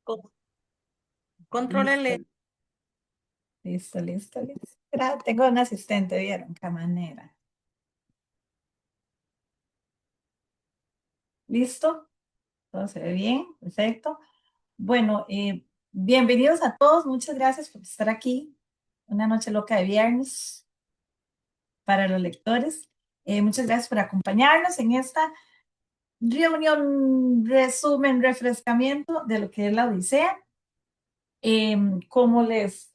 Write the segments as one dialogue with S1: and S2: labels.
S1: Con- Contrólele.
S2: Listo, listo. Tengo un asistente, ¿vieron? Qué manera. ¿Listo? Todo se ve bien, perfecto. Bueno, bienvenidos a todos. Muchas gracias por estar aquí. Una noche loca de viernes para los lectores. Muchas gracias por acompañarnos en esta reunión, resumen, refrescamiento de lo que es la Odisea. Como les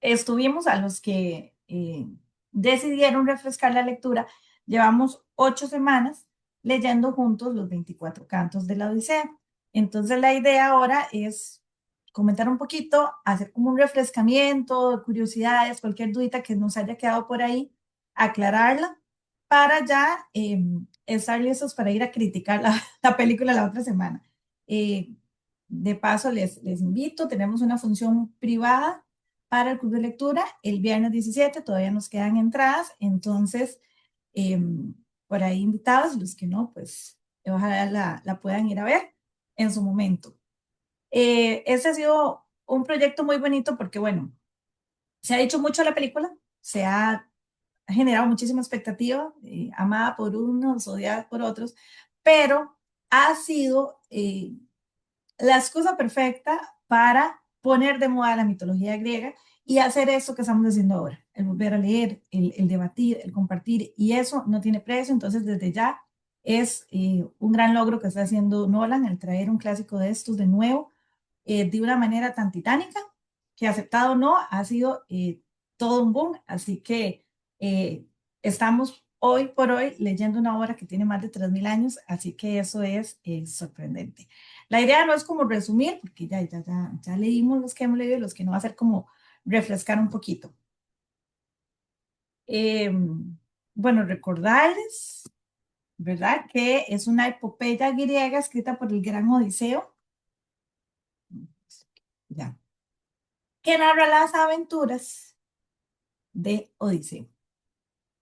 S2: estuvimos a los que decidieron refrescar la lectura, llevamos 8 semanas leyendo juntos los 24 cantos de la Odisea. Entonces la idea ahora es comentar un poquito, hacer como un refrescamiento, curiosidades, cualquier dudita que nos haya quedado por ahí, aclararla para ya estar listos para ir a criticar la película la otra semana. Eh, de paso, les invito, tenemos una función privada para el club de lectura el viernes 17, todavía nos quedan entradas, entonces eh, por ahí invitados, los que no, pues ojalá la puedan ir a ver en su momento. Este ha sido un proyecto muy bonito porque, bueno, se ha dicho mucho de la película, se ha generado muchísima expectativa, amada por unos, odiada por otros, pero ha sido la excusa perfecta para poner de moda la mitología griega y hacer eso que estamos haciendo ahora, el volver a leer, el debatir, el compartir, y eso no tiene precio, entonces desde ya es un gran logro que está haciendo Nolan el traer un clásico de estos de nuevo, de una manera tan titánica, que aceptado o no, ha sido todo un boom, así que estamos hoy por hoy leyendo una obra que tiene más de 3000 años, así que eso es sorprendente. La idea no es como resumir, porque ya leímos los que hemos leído y los que no, va a ser como refrescar un poquito. Eh, bueno, recordarles, ¿verdad? Que es una epopeya griega escrita por el gran Odiseo, ya, que narra las aventuras de Odiseo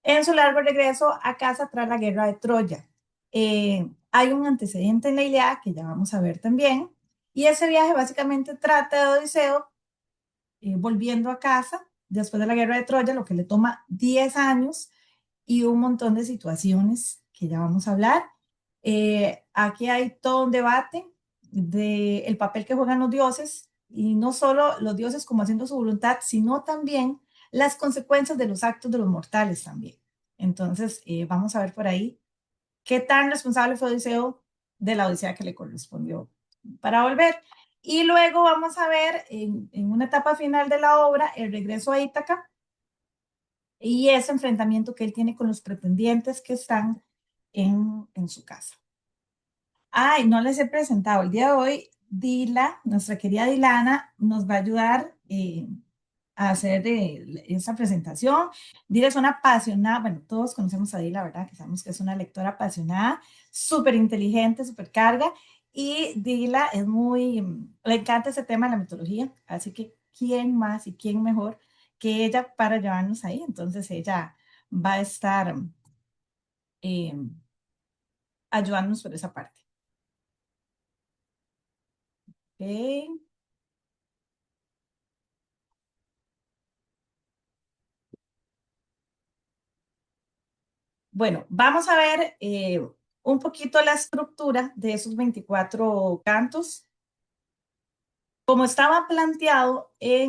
S2: en su largo regreso a casa tras la guerra de Troya. Hay un antecedente en la Ilíada que ya vamos a ver también, y ese viaje básicamente trata de Odiseo volviendo a casa después de la guerra de Troya, lo que le toma 10 años y un montón de situaciones que ya vamos a hablar. Aquí hay todo un debate del papel que juegan los dioses, y no solo los dioses como haciendo su voluntad, sino también las consecuencias de los actos de los mortales también. Entonces, vamos a ver por ahí qué tan responsable fue Odiseo de la odisea que le correspondió para volver. Y luego vamos a ver en una etapa final de la obra el regreso a Ítaca y ese enfrentamiento que él tiene con los pretendientes que están en su casa. Ay, no les he presentado. El día de hoy, Dila, nuestra querida Dilana, nos va a ayudar a hacer esa presentación. Dila es una apasionada, bueno, todos conocemos a Dila, ¿verdad? Que sabemos que es una lectora apasionada, súper inteligente, súper carga. Y Dila es muy, le encanta ese tema de la mitología, así que ¿quién más y quién mejor que ella para llevarnos ahí? Entonces ella va a estar eh, ayudándonos por esa parte. ¿Ok? Bueno, vamos a ver un poquito la estructura de esos 24 cantos. Como estaba planteado eh,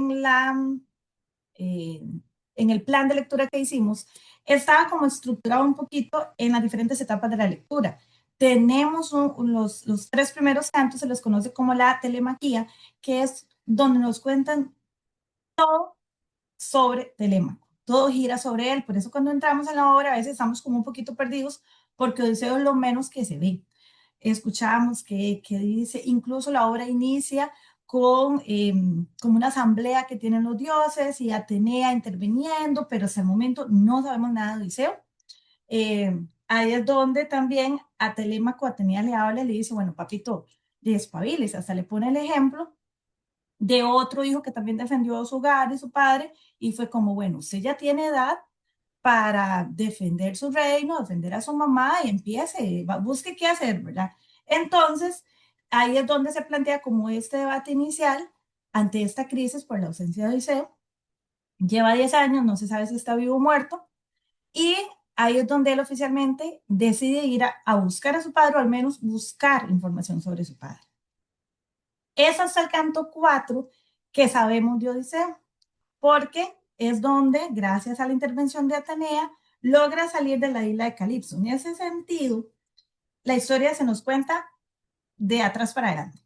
S2: en el plan de lectura que hicimos, estaba como estructurado un poquito en las diferentes etapas de la lectura. Tenemos los tres primeros cantos, se les conoce como la telemaquía, que es donde nos cuentan sobre Telémaco. Todo gira sobre él. Por eso cuando entramos en la obra a veces estamos como un poquito perdidos porque Odiseo es lo menos que se ve. Escuchamos que dice, incluso la obra inicia con como una asamblea que tienen los dioses y Atenea interviniendo, pero hasta el momento no sabemos nada de Odiseo. Ahí es donde también a Telémaco, Atenea le habla y le dice, bueno, papito, despabiles, hasta le pone el ejemplo de otro hijo que también defendió su hogar y su padre, y fue como, bueno, usted ya tiene edad para defender su reino, defender a su mamá y empiece, busque qué hacer, ¿verdad? Entonces, ahí es donde se plantea como este debate inicial ante esta crisis por la ausencia de Odiseo. Lleva 10 años, no se sabe si está vivo o muerto, y ahí es donde él oficialmente decide ir a buscar a su padre, o al menos buscar información sobre su padre. Es hasta el canto 4 que sabemos de Odiseo, porque es donde, gracias a la intervención de Atenea, logra salir de la isla de Calipso. En ese sentido, la historia se nos cuenta de atrás para adelante,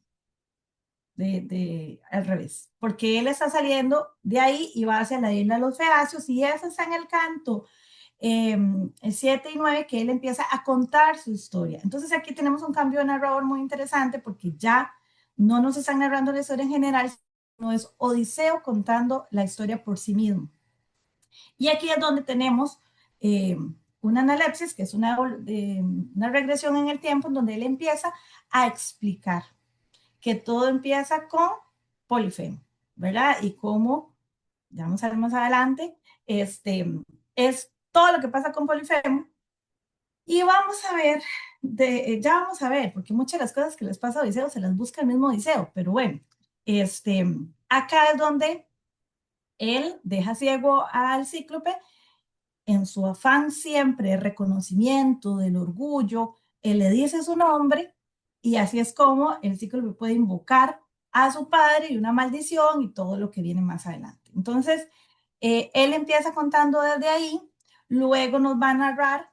S2: al revés, porque él está saliendo de ahí y va hacia la isla de los Feacios, y eso está en el canto 7 y 9, que él empieza a contar su historia. Entonces aquí tenemos un cambio de narrador muy interesante, porque ya no nos están narrando la historia en general, no es Odiseo contando la historia por sí mismo. Y aquí es donde tenemos eh, una analepsis, que es una regresión en el tiempo, en donde él empieza a explicar que todo empieza con Polifemo, ¿verdad? Y cómo, ya vamos a ver más adelante, es todo lo que pasa con Polifemo. Y vamos a ver, ya vamos a ver, porque muchas de las cosas que les pasa a Odiseo se las busca el mismo Odiseo, pero bueno, este, acá es donde él deja ciego al cíclope en su afán siempre de reconocimiento del orgullo. Él le dice su nombre, y así es como el cíclope puede invocar a su padre y una maldición y todo lo que viene más adelante. Entonces, él empieza contando desde ahí, luego nos va a narrar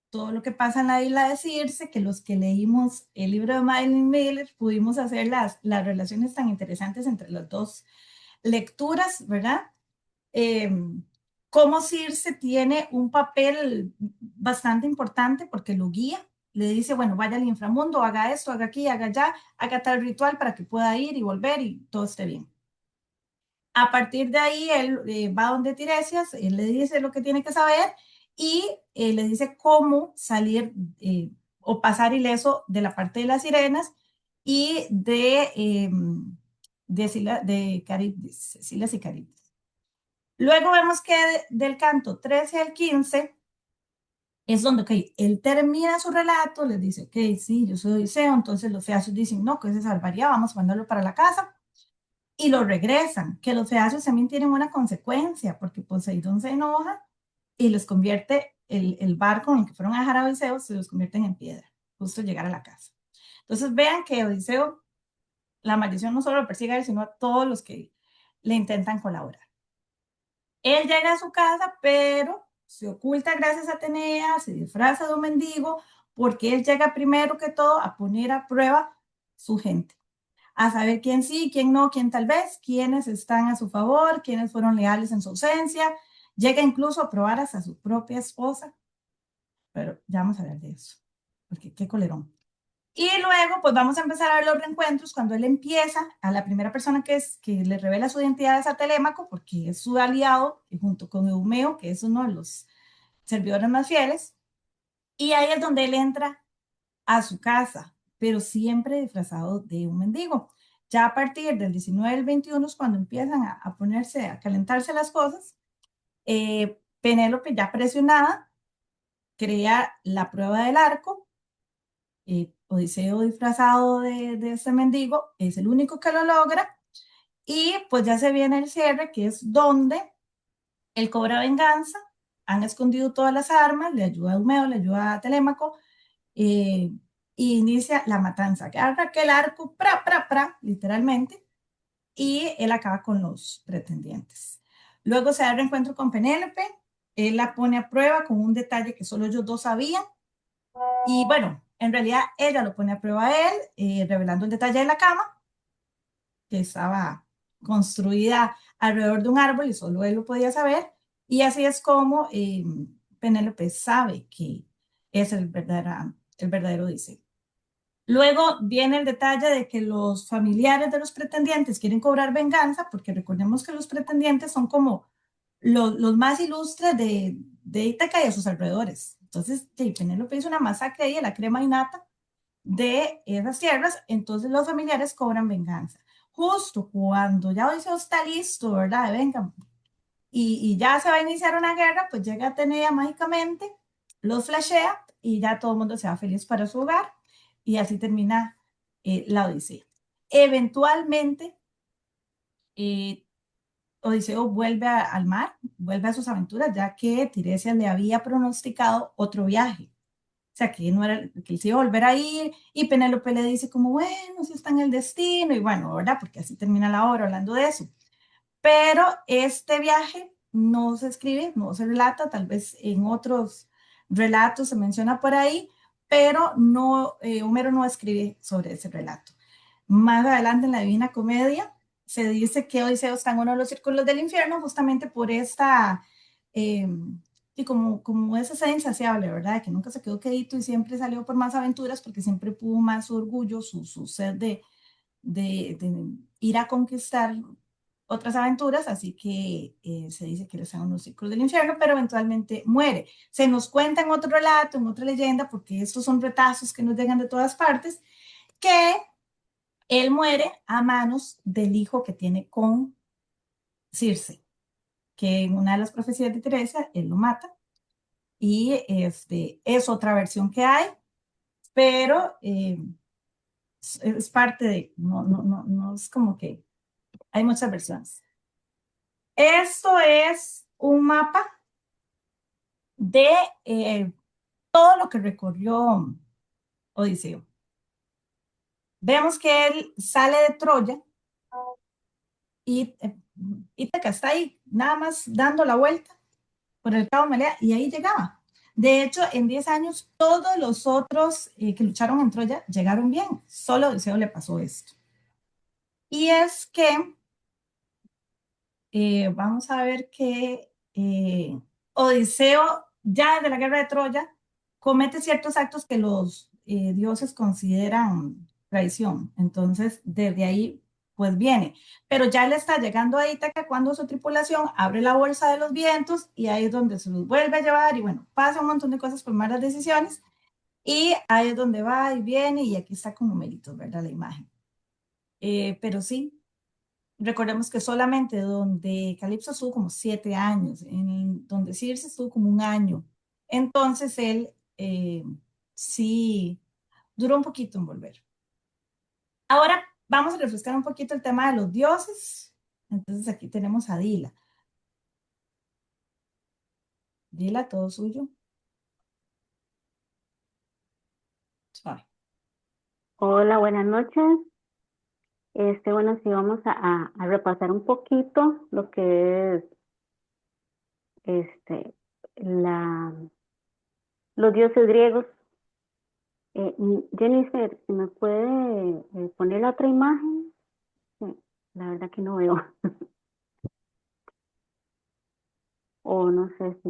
S2: todo lo que pasa en la isla de Circe, que los que leímos el libro de Madeline Miller pudimos hacer las relaciones tan interesantes entre las dos lecturas, ¿verdad? Eh, Cómo Circe tiene un papel bastante importante porque lo guía, le dice, bueno, vaya al inframundo, haga esto, haga aquí, haga allá, haga tal ritual para que pueda ir y volver y todo esté bien. A partir de ahí, él va donde Tiresias, él le dice lo que tiene que saber, y le dice cómo salir o pasar ileso de la parte de las sirenas y de Caribdis, Scilas y Caribdis. Luego vemos que del canto 13 al 15 es donde, ok, él termina su relato, les dice, ok, sí, yo soy Odiseo. Entonces los feacios dicen, no, que se salvaría, vamos a mandarlo para la casa, y lo regresan, que los feacios también tienen una consecuencia, porque Poseidón se enoja y les convierte el barco en el que fueron a dejar a Odiseo, se los convierten en piedra, justo llegar a la casa. Entonces vean que Odiseo, la maldición no solo lo persigue a él, sino a todos los que le intentan colaborar. Él llega a su casa, pero se oculta gracias a Atenea, se disfraza de un mendigo, porque él llega primero que todo a poner a prueba su gente, a saber quién sí, quién no, quién tal vez, quiénes están a su favor, quiénes fueron leales en su ausencia. Llega incluso a probar hasta su propia esposa, pero ya vamos a hablar de eso, porque qué colerón. Y luego, pues vamos a empezar a ver los reencuentros cuando él empieza, a la primera persona que le revela su identidad es a Telémaco, porque es su aliado, y junto con Eumeo, que es uno de los servidores más fieles, y ahí es donde él entra a su casa, pero siempre disfrazado de un mendigo. Ya a partir del 19 al 21 es cuando empiezan a ponerse, a calentarse las cosas. Penélope, ya presionada, crea la prueba del arco. Odiseo, disfrazado de ese mendigo, es el único que lo logra, y pues ya se viene el cierre, que es donde él cobra venganza. Han escondido todas las armas, le ayuda a Eumeo, le ayuda a Telémaco, eh, y inicia la matanza. Agarra aquel arco, literalmente, y él acaba con los pretendientes. Luego se da el reencuentro con Penélope, él la pone a prueba con un detalle que solo ellos dos sabían, y bueno, en realidad ella lo pone a prueba a él, revelando el detalle de la cama, que estaba construida alrededor de un árbol y solo él lo podía saber, y así es como Penélope sabe que es el verdadero Odiseo. Luego viene el detalle de que los familiares de los pretendientes quieren cobrar venganza, porque recordemos que los pretendientes son como los más ilustres de Ítaca y a sus alrededores. Entonces, sí, Penélope hizo una masacre ahí de la crema innata de esas tierras, entonces los familiares cobran venganza. Justo cuando ya Odiseo está listo, ¿verdad? Venga, y ya se va a iniciar una guerra, pues llega Atenea mágicamente, los flashea y ya todo el mundo se va feliz para su hogar, y así termina la Odisea. Eventualmente, eh, Odiseo vuelve al mar, vuelve a sus aventuras, ya que Tiresias le había pronosticado otro viaje. O sea, que no era, que él se iba a volver a ir, y Penélope le dice como, bueno, si está en el destino, y bueno, ¿verdad? Porque así termina la obra hablando de eso. Pero este viaje no se escribe, no se relata, tal vez en otros relatos se menciona por ahí, pero no, Homero no escribe sobre ese relato. Más adelante en la Divina Comedia se dice que Odiseo está en uno de los círculos del infierno justamente por esta, eh, y como esa sed insaciable, ¿verdad? Que nunca se quedó quedito y siempre salió por más aventuras porque siempre pudo más su orgullo, su sed de ir a conquistar otras aventuras, así que se dice que él está en los círculos del infierno, pero eventualmente muere. Se nos cuenta en otro relato, en otra leyenda, porque estos son retazos que nos llegan de todas partes, que él muere a manos del hijo que tiene con Circe, que en una de las profecías de Teresa, él lo mata, y es otra versión que hay, pero es parte de, no es como que hay muchas versiones. Esto es un mapa de todo lo que recorrió Odiseo. Vemos que él sale de Troya y Ítaca está ahí, nada más dando la vuelta por el cabo Melea, y ahí llegaba. De hecho, en 10 años, todos los otros que lucharon en Troya llegaron bien. Solo a Odiseo le pasó esto. Y es que vamos a ver que Odiseo, ya desde la guerra de Troya, comete ciertos actos que los dioses consideran traición. Entonces, desde ahí, pues viene. Pero ya él está llegando a Ítaca cuando su tripulación abre la bolsa de los vientos y ahí es donde se los vuelve a llevar y bueno, pasa un montón de cosas por malas decisiones y ahí es donde va y viene y aquí está con numeritos, ¿verdad? La imagen. Pero sí, recordemos que solamente donde Calipso estuvo como 7 años, en donde Circe estuvo como un año. Entonces él sí duró un poquito en volver. Ahora vamos a refrescar un poquito el tema de los dioses. Entonces aquí tenemos a Dila. Dila, todo suyo. Suave.
S3: Hola, buenas noches. Bueno, sí, vamos a repasar un poquito lo que es este, la, los dioses griegos. Jennifer, ¿si me puede poner la otra imagen? Sí, la verdad que no veo. O no sé si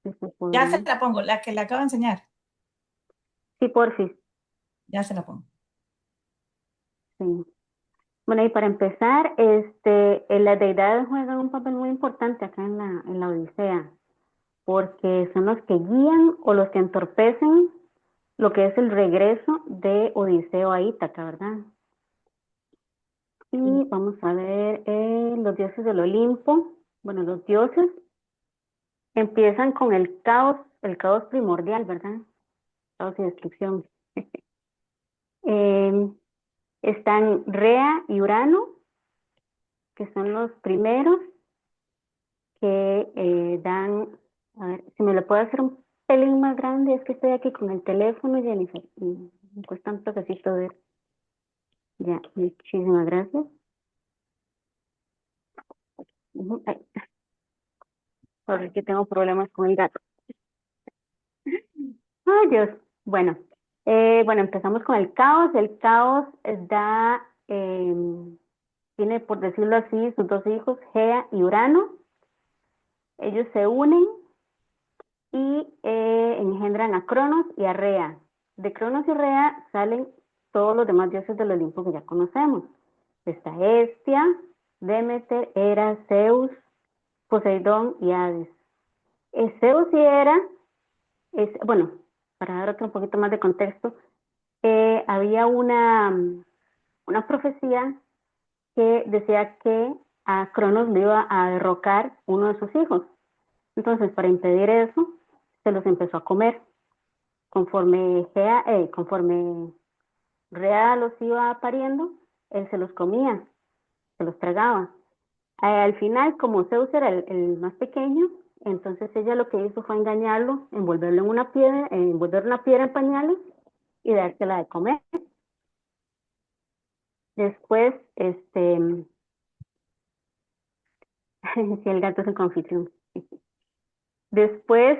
S3: se
S2: Ya se
S3: podría.
S2: la pongo, la que le acabo de enseñar.
S3: Sí, porfis.
S2: Ya se la pongo.
S3: Sí. Bueno, y para empezar, las deidades juegan un papel muy importante acá en la Odisea, porque son los que guían o los que entorpecen lo que es el regreso de Odiseo a Ítaca, ¿verdad? Y vamos a ver los dioses del Olimpo. Bueno, los dioses empiezan con el caos primordial, ¿verdad? Caos y destrucción. Eh, Están Rea y Urano, que son los primeros que dan, a ver, si me lo puedo hacer un pelín más grande, es que estoy aquí con el teléfono, Jennifer, y me cuesta un toquecito ver. Ya, muchísimas gracias. Ay, sorry, que tengo problemas con el gato. Ay, Dios. Bueno, bueno, empezamos con el caos. El caos tiene, por decirlo así, sus dos hijos, Gea y Urano. Ellos se unen y engendran a Cronos y a Rea. De Cronos y Rea salen todos los demás dioses del Olimpo que ya conocemos. Está Hestia, Demeter, Hera, Zeus, Poseidón y Hades. Zeus y Hera, bueno, para dar otro un poquito más de contexto, había una profecía que decía que a Cronos le iba a derrocar uno de sus hijos. Entonces, para impedir eso, se los empezó a comer. Conforme Rea los iba pariendo, él se los comía, se los tragaba. Al final, como Zeus era el más pequeño, entonces ella lo que hizo fue engañarlo, envolverlo en una piedra, envolver una piedra en pañales y dársela de comer. Después, si el gato es el confitrión. Después,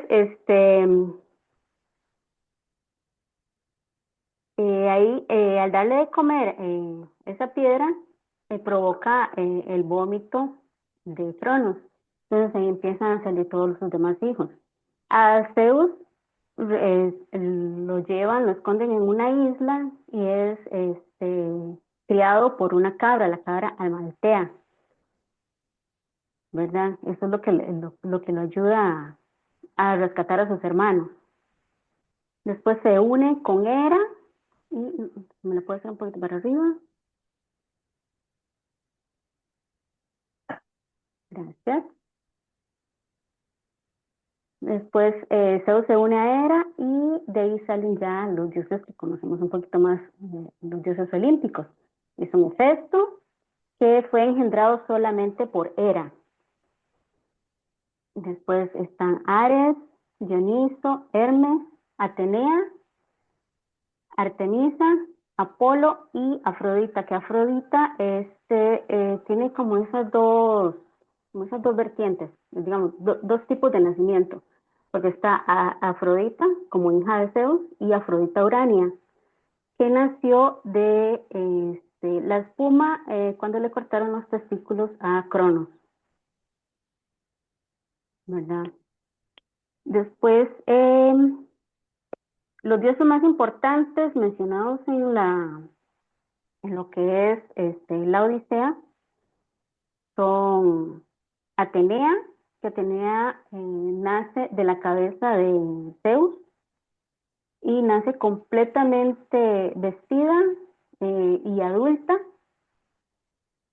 S3: ahí, al darle de comer esa piedra, provoca el vómito de Cronos. Entonces ahí empiezan a salir todos los demás hijos. A Zeus lo llevan, lo esconden en una isla y es criado por una cabra, la cabra Amaltea, ¿verdad? Eso es lo que, lo que lo ayuda a rescatar a sus hermanos. Después se une con Hera, y me lo puedo hacer un poquito para arriba. Gracias. Después Zeus se une a Hera y de ahí salen ya los dioses que conocemos un poquito más, los dioses olímpicos. Y son Hefesto, que fue engendrado solamente por Hera. Después están Ares, Dioniso, Hermes, Atenea, Artemisa, Apolo y Afrodita, que Afrodita tiene como como esas dos vertientes, digamos, dos tipos de nacimiento, porque está Afrodita como hija de Zeus y Afrodita Urania, que nació de la espuma cuando le cortaron los testículos a Cronos, ¿verdad? Después, los dioses más importantes mencionados en lo que es la Odisea son Atenea, que Atenea nace de la cabeza de Zeus y nace completamente vestida y adulta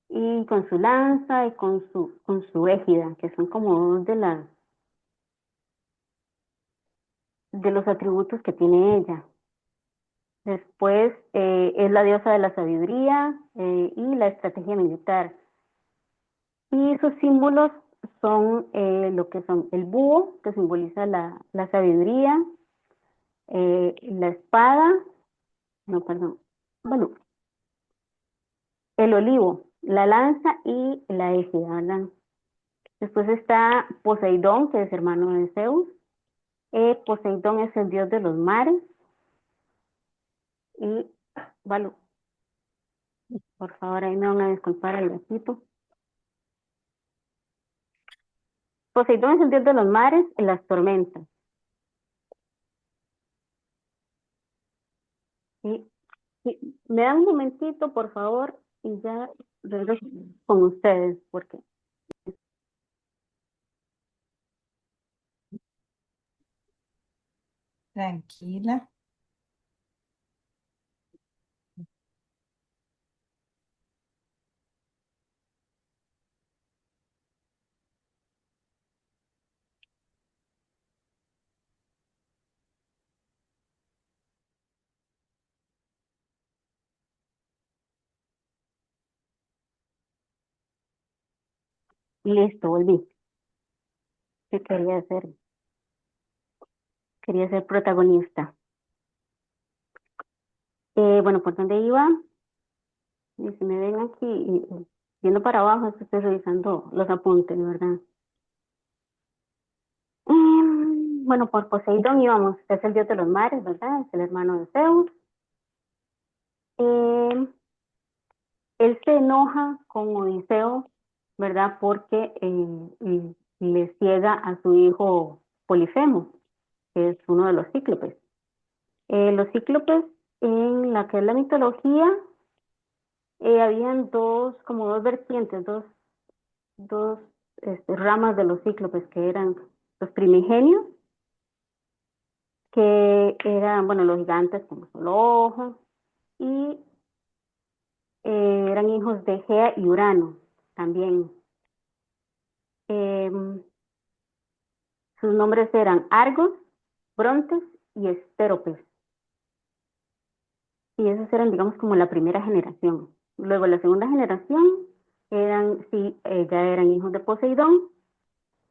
S3: y con su lanza y con su égida, que son como dos de los atributos que tiene ella. Después es la diosa de la sabiduría y la estrategia militar. Y sus símbolos son lo que son el búho, que simboliza la sabiduría, la espada, no, perdón, bueno, el olivo, la lanza y la égida, ¿verdad? Después está Poseidón, que es hermano de Zeus. Poseidón es el dios de los mares. Y, bueno, por favor, ahí me van a disculpar el gatito. Poseidón es el dios de los mares y las tormentas. Y, me dan un momentito, por favor, y ya regreso con ustedes, porque
S2: Tranquila.
S3: listo, volví. ¿Qué quería hacer? Quería ser protagonista. Bueno, ¿por dónde iba? Y si me ven aquí, yendo para abajo, es que estoy revisando los apuntes, ¿verdad? Bueno, por Poseidón íbamos, es el dios de los mares, ¿verdad? Es el hermano de Zeus. Él se enoja con Odiseo, ¿verdad? Porque le ciega a su hijo Polifemo, que es uno de los cíclopes. Los cíclopes, en la que es la mitología, habían como dos vertientes, dos ramas de los cíclopes, que eran los primigenios, que eran, bueno, los gigantes como solo ojo, y eran hijos de Gea y Urano también. Sus nombres eran Argos, Brontes y Estéropes. Y esos eran, digamos, como la primera generación. Luego la segunda generación ya eran hijos de Poseidón,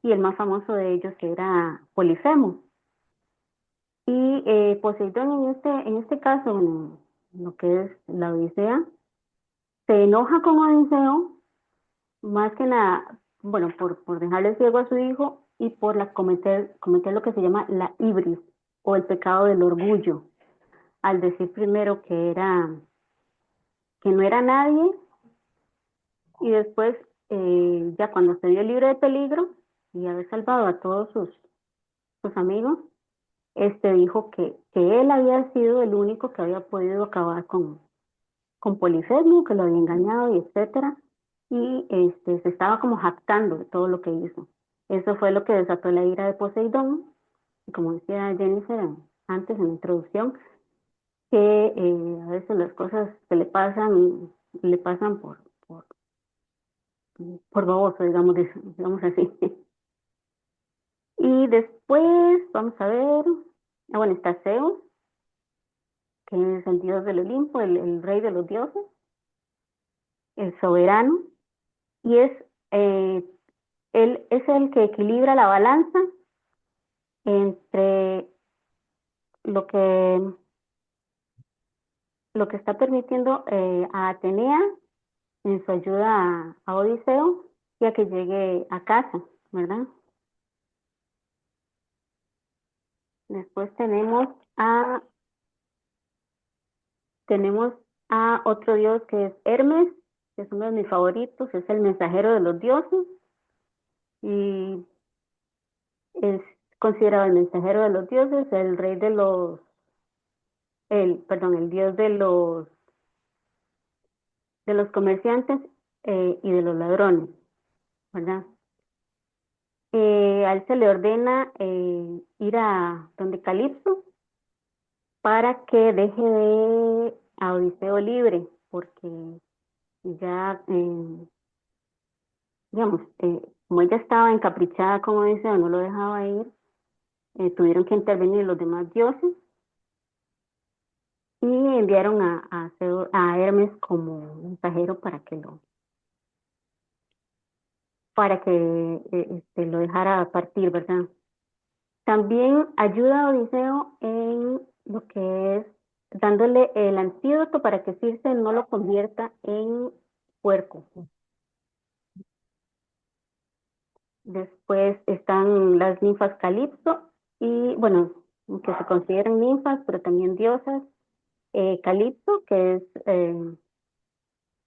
S3: y el más famoso de ellos era Polifemo. Y Poseidón en este caso, en lo que es la Odisea, se enoja con Odiseo, más que nada, bueno, por dejarle ciego a su hijo y por cometer lo que se llama la ibris, o el pecado del orgullo, al decir primero que no era nadie, y después, ya cuando se vio libre de peligro y haber salvado a todos sus amigos, dijo que él había sido el único que había podido acabar con Polifemo, que lo había engañado y etcétera, y se estaba como jactando de todo lo que hizo. Eso fue lo que desató la ira de Poseidón, y como decía Jennifer antes en la introducción, que a veces las cosas que le pasan por baboso, digamos así. Y después, vamos a ver, bueno, está Zeus, que es el dios del Olimpo, el rey de los dioses, el soberano, y eh, él es el que equilibra la balanza entre lo que, lo que está permitiendo a Atenea en su ayuda a Odiseo y a que llegue a casa, ¿verdad? Después tenemos a otro dios que es Hermes, que es uno de mis favoritos, es el mensajero de los dioses y es considerado el mensajero de los dioses, el rey de el dios de los comerciantes y de los ladrones, ¿verdad? A él se le ordena ir a donde Calipso para que deje a Odiseo libre, porque ya, digamos, como ella estaba encaprichada con Odiseo, no lo dejaba ir, tuvieron que intervenir los demás dioses y enviaron a Hermes como mensajero para que lo dejara partir, ¿verdad? También ayuda a Odiseo en lo que es dándole el antídoto para que Circe no lo convierta en puerco. Después están las ninfas Calipso y, bueno, que se consideran ninfas, pero también diosas. Calipso, que es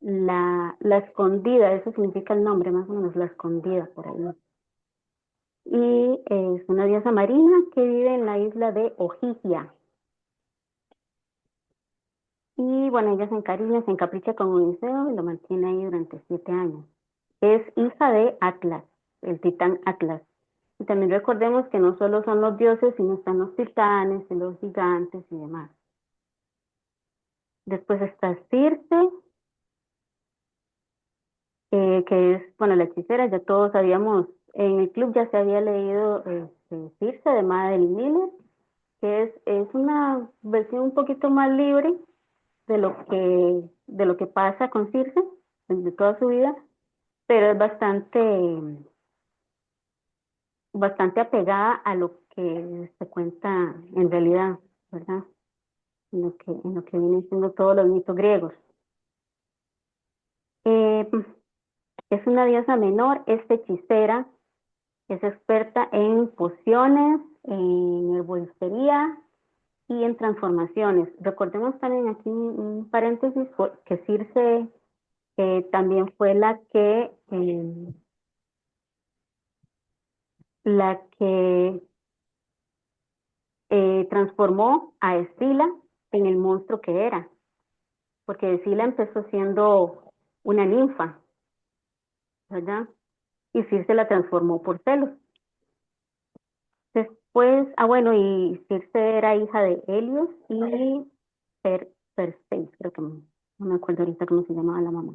S3: la escondida, eso significa el nombre, más o menos, la escondida por ahí. Y es una diosa marina que vive en la isla de Ogygia. Y bueno, ella se encariña, se encapricha con Odiseo y lo mantiene ahí durante 7 años. Es hija de Atlas, el titán Atlas. Y también recordemos que no solo son los dioses, sino están los titanes y los gigantes y demás. Después está Circe, que es, bueno, la hechicera. Ya todos sabíamos, en el club ya se había leído Circe de Madeline Miller, que es una versión un poquito más libre de lo que pasa con Circe, de toda su vida, pero es bastante apegada a lo que se cuenta en realidad, ¿verdad? En lo que vienen siendo todos los mitos griegos. Es una diosa menor, es hechicera, es experta en pociones, en herboristería y en transformaciones. Recordemos también aquí un paréntesis que Circe también fue la que transformó a Escila en el monstruo que era, porque Escila empezó siendo una ninfa, ¿verdad? Y Circe la transformó por celos. Después, bueno, y Circe era hija de Helios y Perseis, creo que no me acuerdo ahorita cómo se llamaba la mamá.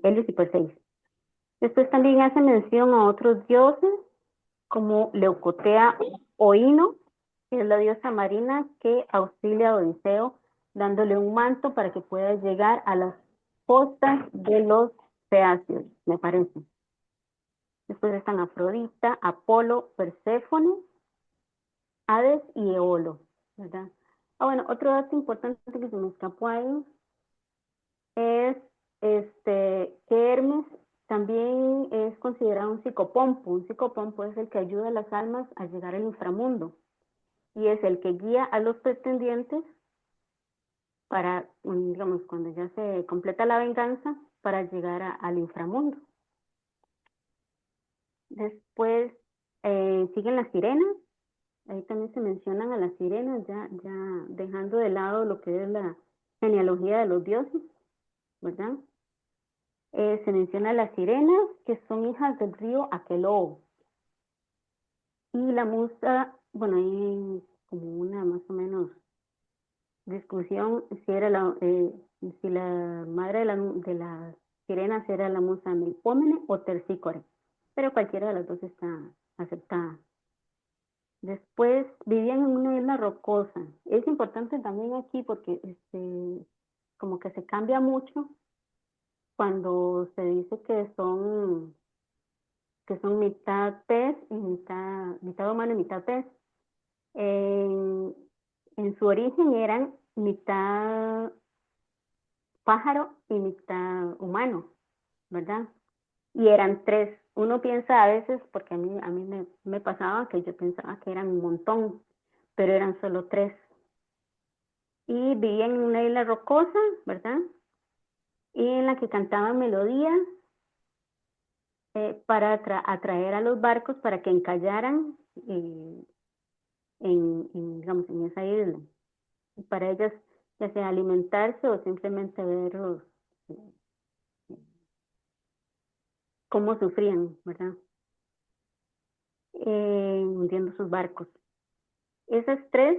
S3: Helios y Perseis. Después también hace mención a otros dioses, como Leucotea o Ino, que es la diosa marina que auxilia a Odiseo dándole un manto para que pueda llegar a las costas de los Feacios, me parece. Después están Afrodita, Apolo, Perséfone, Hades y Eolo, ¿verdad? Bueno, otro dato importante que se me escapó ahí es que Hermes también es considerado un psicopompo. Un psicopompo es el que ayuda a las almas a llegar al inframundo y es el que guía a los pretendientes para, digamos, cuando ya se completa la venganza, para llegar al inframundo. Después siguen las sirenas. Ahí también se mencionan a las sirenas, ya dejando de lado lo que es la genealogía de los dioses, ¿verdad? Se menciona a las sirenas, que son hijas del río Aqueloo. Y la musa, bueno, hay como una más o menos discusión si era si la madre de las sirenas era la musa Melpómene o Terpsícore, pero cualquiera de las dos está aceptada. Después vivían en una isla rocosa. Es importante también aquí porque como que se cambia mucho cuando se dice que son mitad pez y mitad humano y mitad pez. En su origen eran mitad pájaro y mitad humano, ¿verdad? Y eran tres. Uno piensa a veces, porque a mí me pasaba que yo pensaba que eran un montón, pero eran solo tres. Y vivían en una isla rocosa, ¿verdad? Y en la que cantaban melodías para atraer a los barcos para que encallaran digamos, en esa isla. Y para ellas, ya sea alimentarse o simplemente verlos cómo sufrían, ¿verdad? Hundiendo sus barcos. Esas tres,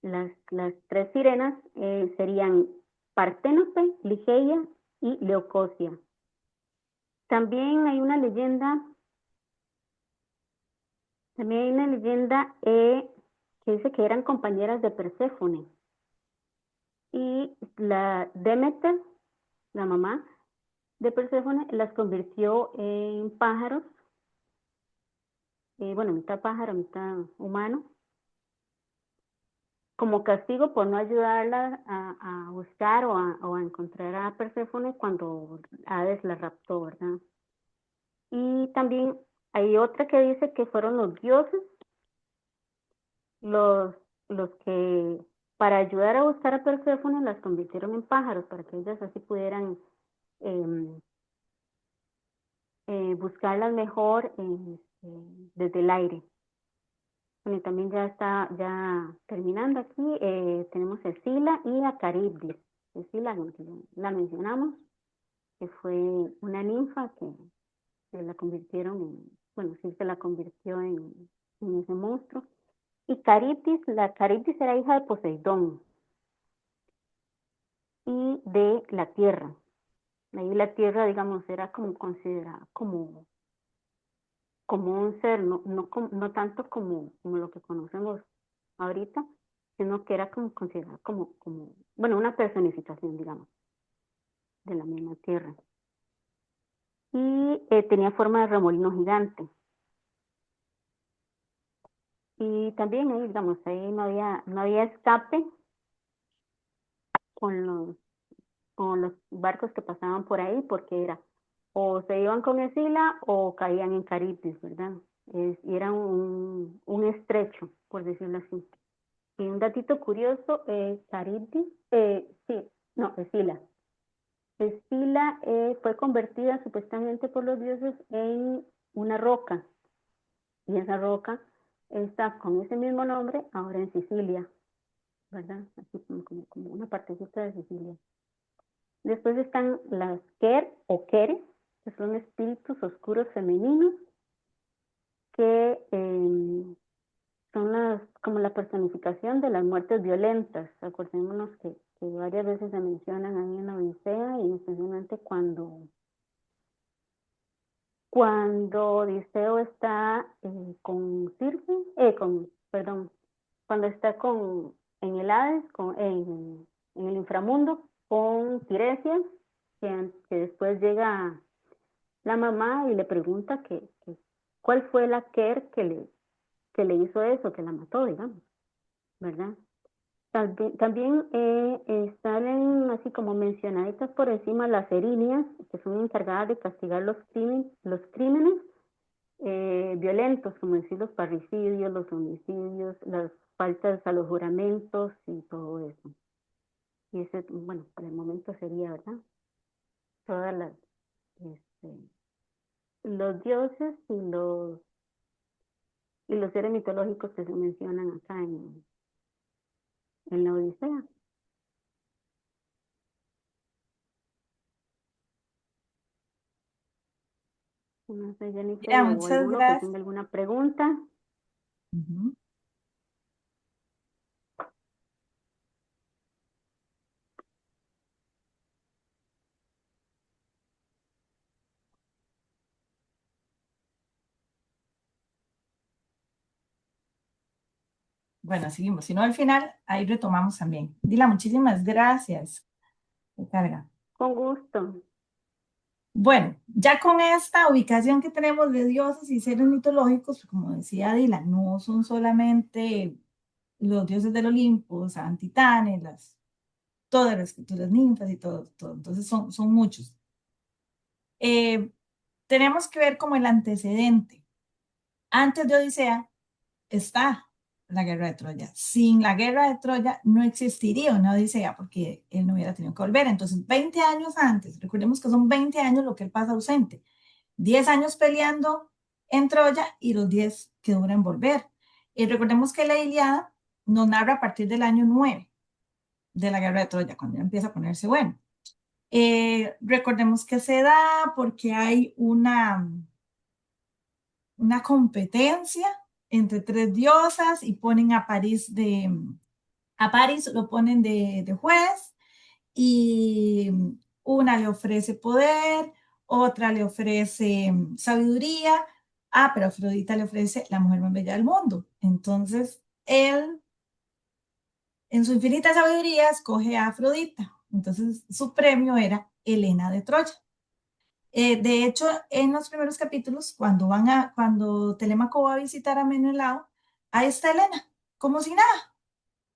S3: las tres sirenas serían Parténope, Ligeia y Leucosia. También hay una leyenda que dice que eran compañeras de Perséfone. Y la Demeter, la mamá de Perséfone, las convirtió en pájaros, bueno, mitad pájaro, mitad humano, como castigo por no ayudarla a buscar o a encontrar a Perséfone cuando Hades la raptó, ¿verdad? Y también hay otra que dice que fueron los dioses los que para ayudar a buscar a Perséfone las convirtieron en pájaros para que ellas así pudieran buscarlas mejor desde el aire. Bueno, y también ya terminando aquí, tenemos Escila y a Caribdis. Escila, la mencionamos, que fue una ninfa que la convirtieron bueno, sí se la convirtió en ese monstruo. Y la Caribdis era hija de Poseidón y de la tierra. Ahí la tierra, digamos, era como considerada como un ser, no tanto como lo que conocemos ahorita, sino que era como considerada como bueno, una personificación, digamos, de la misma tierra. Y tenía forma de remolino gigante. Y también ahí, digamos, ahí no había escape con los barcos que pasaban por ahí, porque era o se iban con Escila o caían en Caribdis, ¿verdad? Y era un estrecho, por decirlo así. Y un datito curioso, Caribdis, Escila. Escila fue convertida supuestamente por los dioses en una roca, y esa roca está con ese mismo nombre ahora en Sicilia, ¿verdad? Así como una partecita de Sicilia. Después están las Ker o Keres, que son espíritus oscuros femeninos, que son como la personificación de las muertes violentas. Acordémonos que varias veces se mencionan ahí en la Odisea, y especialmente cuando Odiseo está con Circe, cuando está con en el Hades, en el inframundo, con Tiresias, que después llega la mamá y le pregunta cuál fue la Quer que le hizo eso, que la mató, digamos, ¿verdad? También salen así como mencionaditas por encima las erinias, que son encargadas de castigar los crímenes violentos, como decir los parricidios, los homicidios, las faltas a los juramentos y todo eso. Y ese, bueno, por el momento sería, ¿verdad? Todas los dioses y los seres mitológicos que se mencionan acá en la Odisea. No sé, Jennifer,
S2: Mira,
S3: o
S2: muchas
S3: alguno que
S2: gracias.
S3: tenga alguna pregunta.
S2: Ujú. Bueno, seguimos. Si no, al final, ahí retomamos también. Dila, muchísimas gracias. Se carga.
S3: Con gusto.
S2: Bueno, ya con esta ubicación que tenemos de dioses y seres mitológicos, como decía Dila, no son solamente los dioses del Olimpo, San Titanes, todas las escrituras ninfas y todo. Entonces son muchos. Tenemos que ver como el antecedente. Antes de Odisea está la guerra de Troya. Sin la guerra de Troya no existiría una Odisea porque él no hubiera tenido que volver. Entonces, 20 años antes, recordemos que son 20 años lo que él pasa ausente. 10 años peleando en Troya y los 10 que duran volver. Y recordemos que la Ilíada nos narra a partir del año 9 de la guerra de Troya, cuando ya empieza a ponerse bueno. Recordemos que se da porque hay una competencia entre tres diosas y ponen a París lo ponen de juez y una le ofrece poder, otra le ofrece sabiduría, pero Afrodita le ofrece la mujer más bella del mundo. Entonces, él, en su infinita sabiduría, escoge a Afrodita. Entonces, su premio era Helena de Troya. De hecho, en los primeros capítulos, cuando Telémaco va a visitar a Menelao, ahí está Helena, como si nada,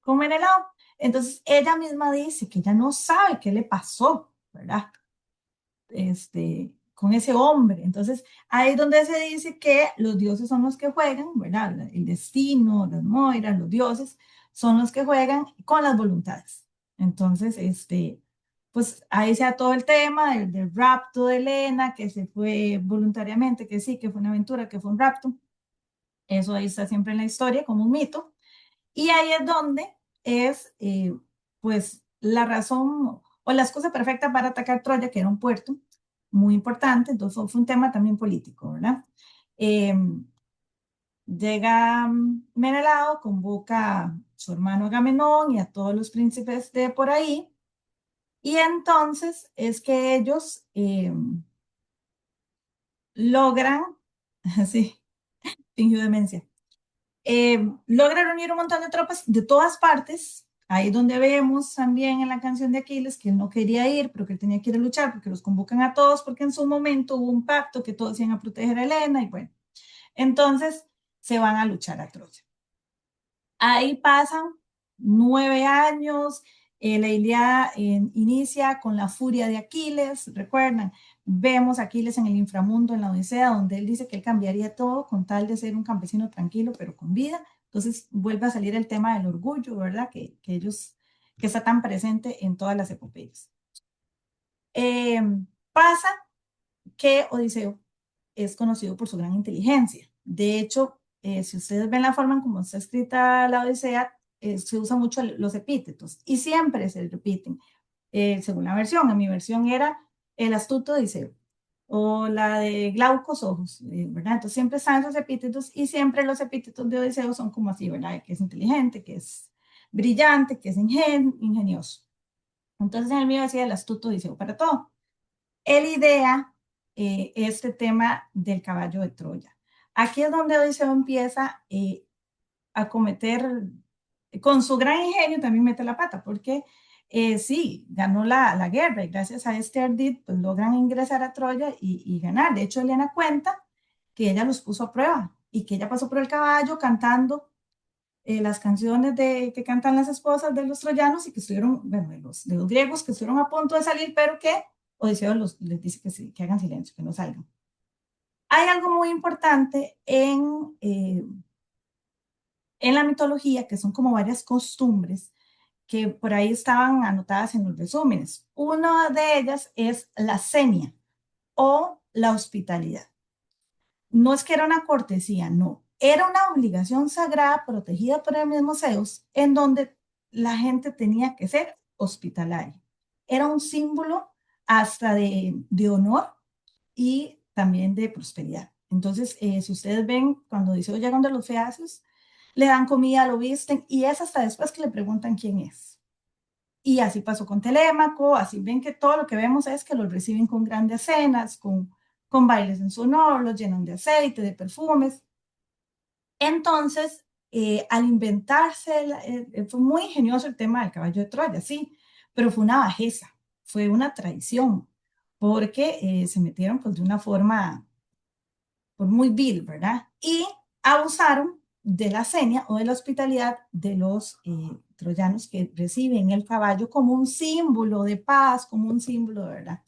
S2: con Menelao. Entonces, ella misma dice que ella no sabe qué le pasó, ¿verdad? Con ese hombre. Entonces, ahí es donde se dice que los dioses son los que juegan, ¿verdad? El destino, las moiras, los dioses son los que juegan con las voluntades. Entonces, pues ahí se da todo el tema del rapto de Helena, que se fue voluntariamente, que sí, que fue una aventura, que fue un rapto. Eso ahí está siempre en la historia como un mito. Y ahí es donde es, pues, la razón o la excusa perfecta para atacar Troya, que era un puerto muy importante. Entonces fue un tema también político, ¿verdad? Eh, Llega Menelao, convoca a su hermano Agamenón y a todos los príncipes de por ahí. Y entonces es que ellos logran, sí, fingió demencia, logra reunir un montón de tropas de todas partes. Ahí es donde vemos también en la canción de Aquiles que él no quería ir, pero que él tenía que ir a luchar porque los convocan a todos, porque en su momento hubo un pacto que todos iban a proteger a Helena y bueno, entonces se van a luchar a Troya. Ahí pasan 9 años, la Ilíada inicia con la furia de Aquiles, recuerdan, vemos a Aquiles en el inframundo, en la Odisea, donde él dice que él cambiaría todo con tal de ser un campesino tranquilo, pero con vida. Entonces vuelve a salir el tema del orgullo, ¿verdad? Que está tan presente en todas las epopeyas. Eh, Pasa que Odiseo es conocido por su gran inteligencia. De hecho, si ustedes ven la forma en cómo está escrita la Odisea, se usan mucho los epítetos y siempre se repiten, según la versión. En mi versión era el astuto Odiseo o la de glaucos ojos, ¿verdad? Entonces siempre están esos epítetos y siempre los epítetos de Odiseo son como así, ¿verdad? Que es inteligente, que es brillante, que es ingenioso. Entonces en el mío decía el astuto Odiseo para todo. Él idea este tema del caballo de Troya. Aquí es donde Odiseo empieza a cometer con su gran ingenio también mete la pata, porque sí, ganó la guerra y gracias a este ardid pues logran ingresar a Troya y ganar. De hecho, Helena cuenta que ella los puso a prueba y que ella pasó por el caballo cantando las canciones que cantan las esposas de los troyanos y que estuvieron, bueno, de los griegos que estuvieron a punto de salir, pero que Odiseo les dice que, que hagan silencio, que no salgan. Hay algo muy importante en la mitología, que son como varias costumbres que por ahí estaban anotadas en los resúmenes. Una de ellas es la senia o la hospitalidad. No es que era una cortesía, no. Era una obligación sagrada protegida por el mismo Zeus, en donde la gente tenía que ser hospitalaria. Era un símbolo hasta de honor y también de prosperidad. Entonces, si ustedes ven, cuando Odiseo llega donde los feacios, le dan comida, lo visten, y es hasta después que le preguntan quién es. Y así pasó con Telémaco, así ven que todo lo que vemos es que los reciben con grandes cenas, con bailes en su honor, los llenan de aceite, de perfumes. Entonces, al inventarse, fue muy ingenioso el tema del caballo de Troya, sí, pero fue una bajeza, fue una traición, porque se metieron pues de una forma pues, muy vil, ¿verdad? Y abusaron de la seña o de la hospitalidad de los troyanos que reciben el caballo como un símbolo de paz, como un símbolo, ¿verdad?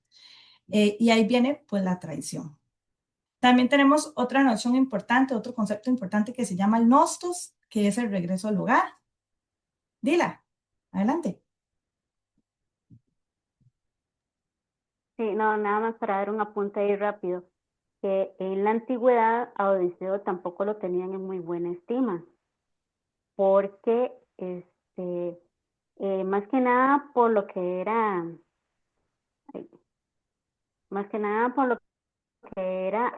S2: Y ahí viene pues la traición. También tenemos otra noción importante, otro concepto importante que se llama el nostos, que es el regreso al hogar. Dila, adelante.
S3: Sí, no, nada más para dar un apunte ahí rápido, que en la antigüedad a Odiseo tampoco lo tenían en muy buena estima, porque más que nada por lo que era, más que nada por lo que era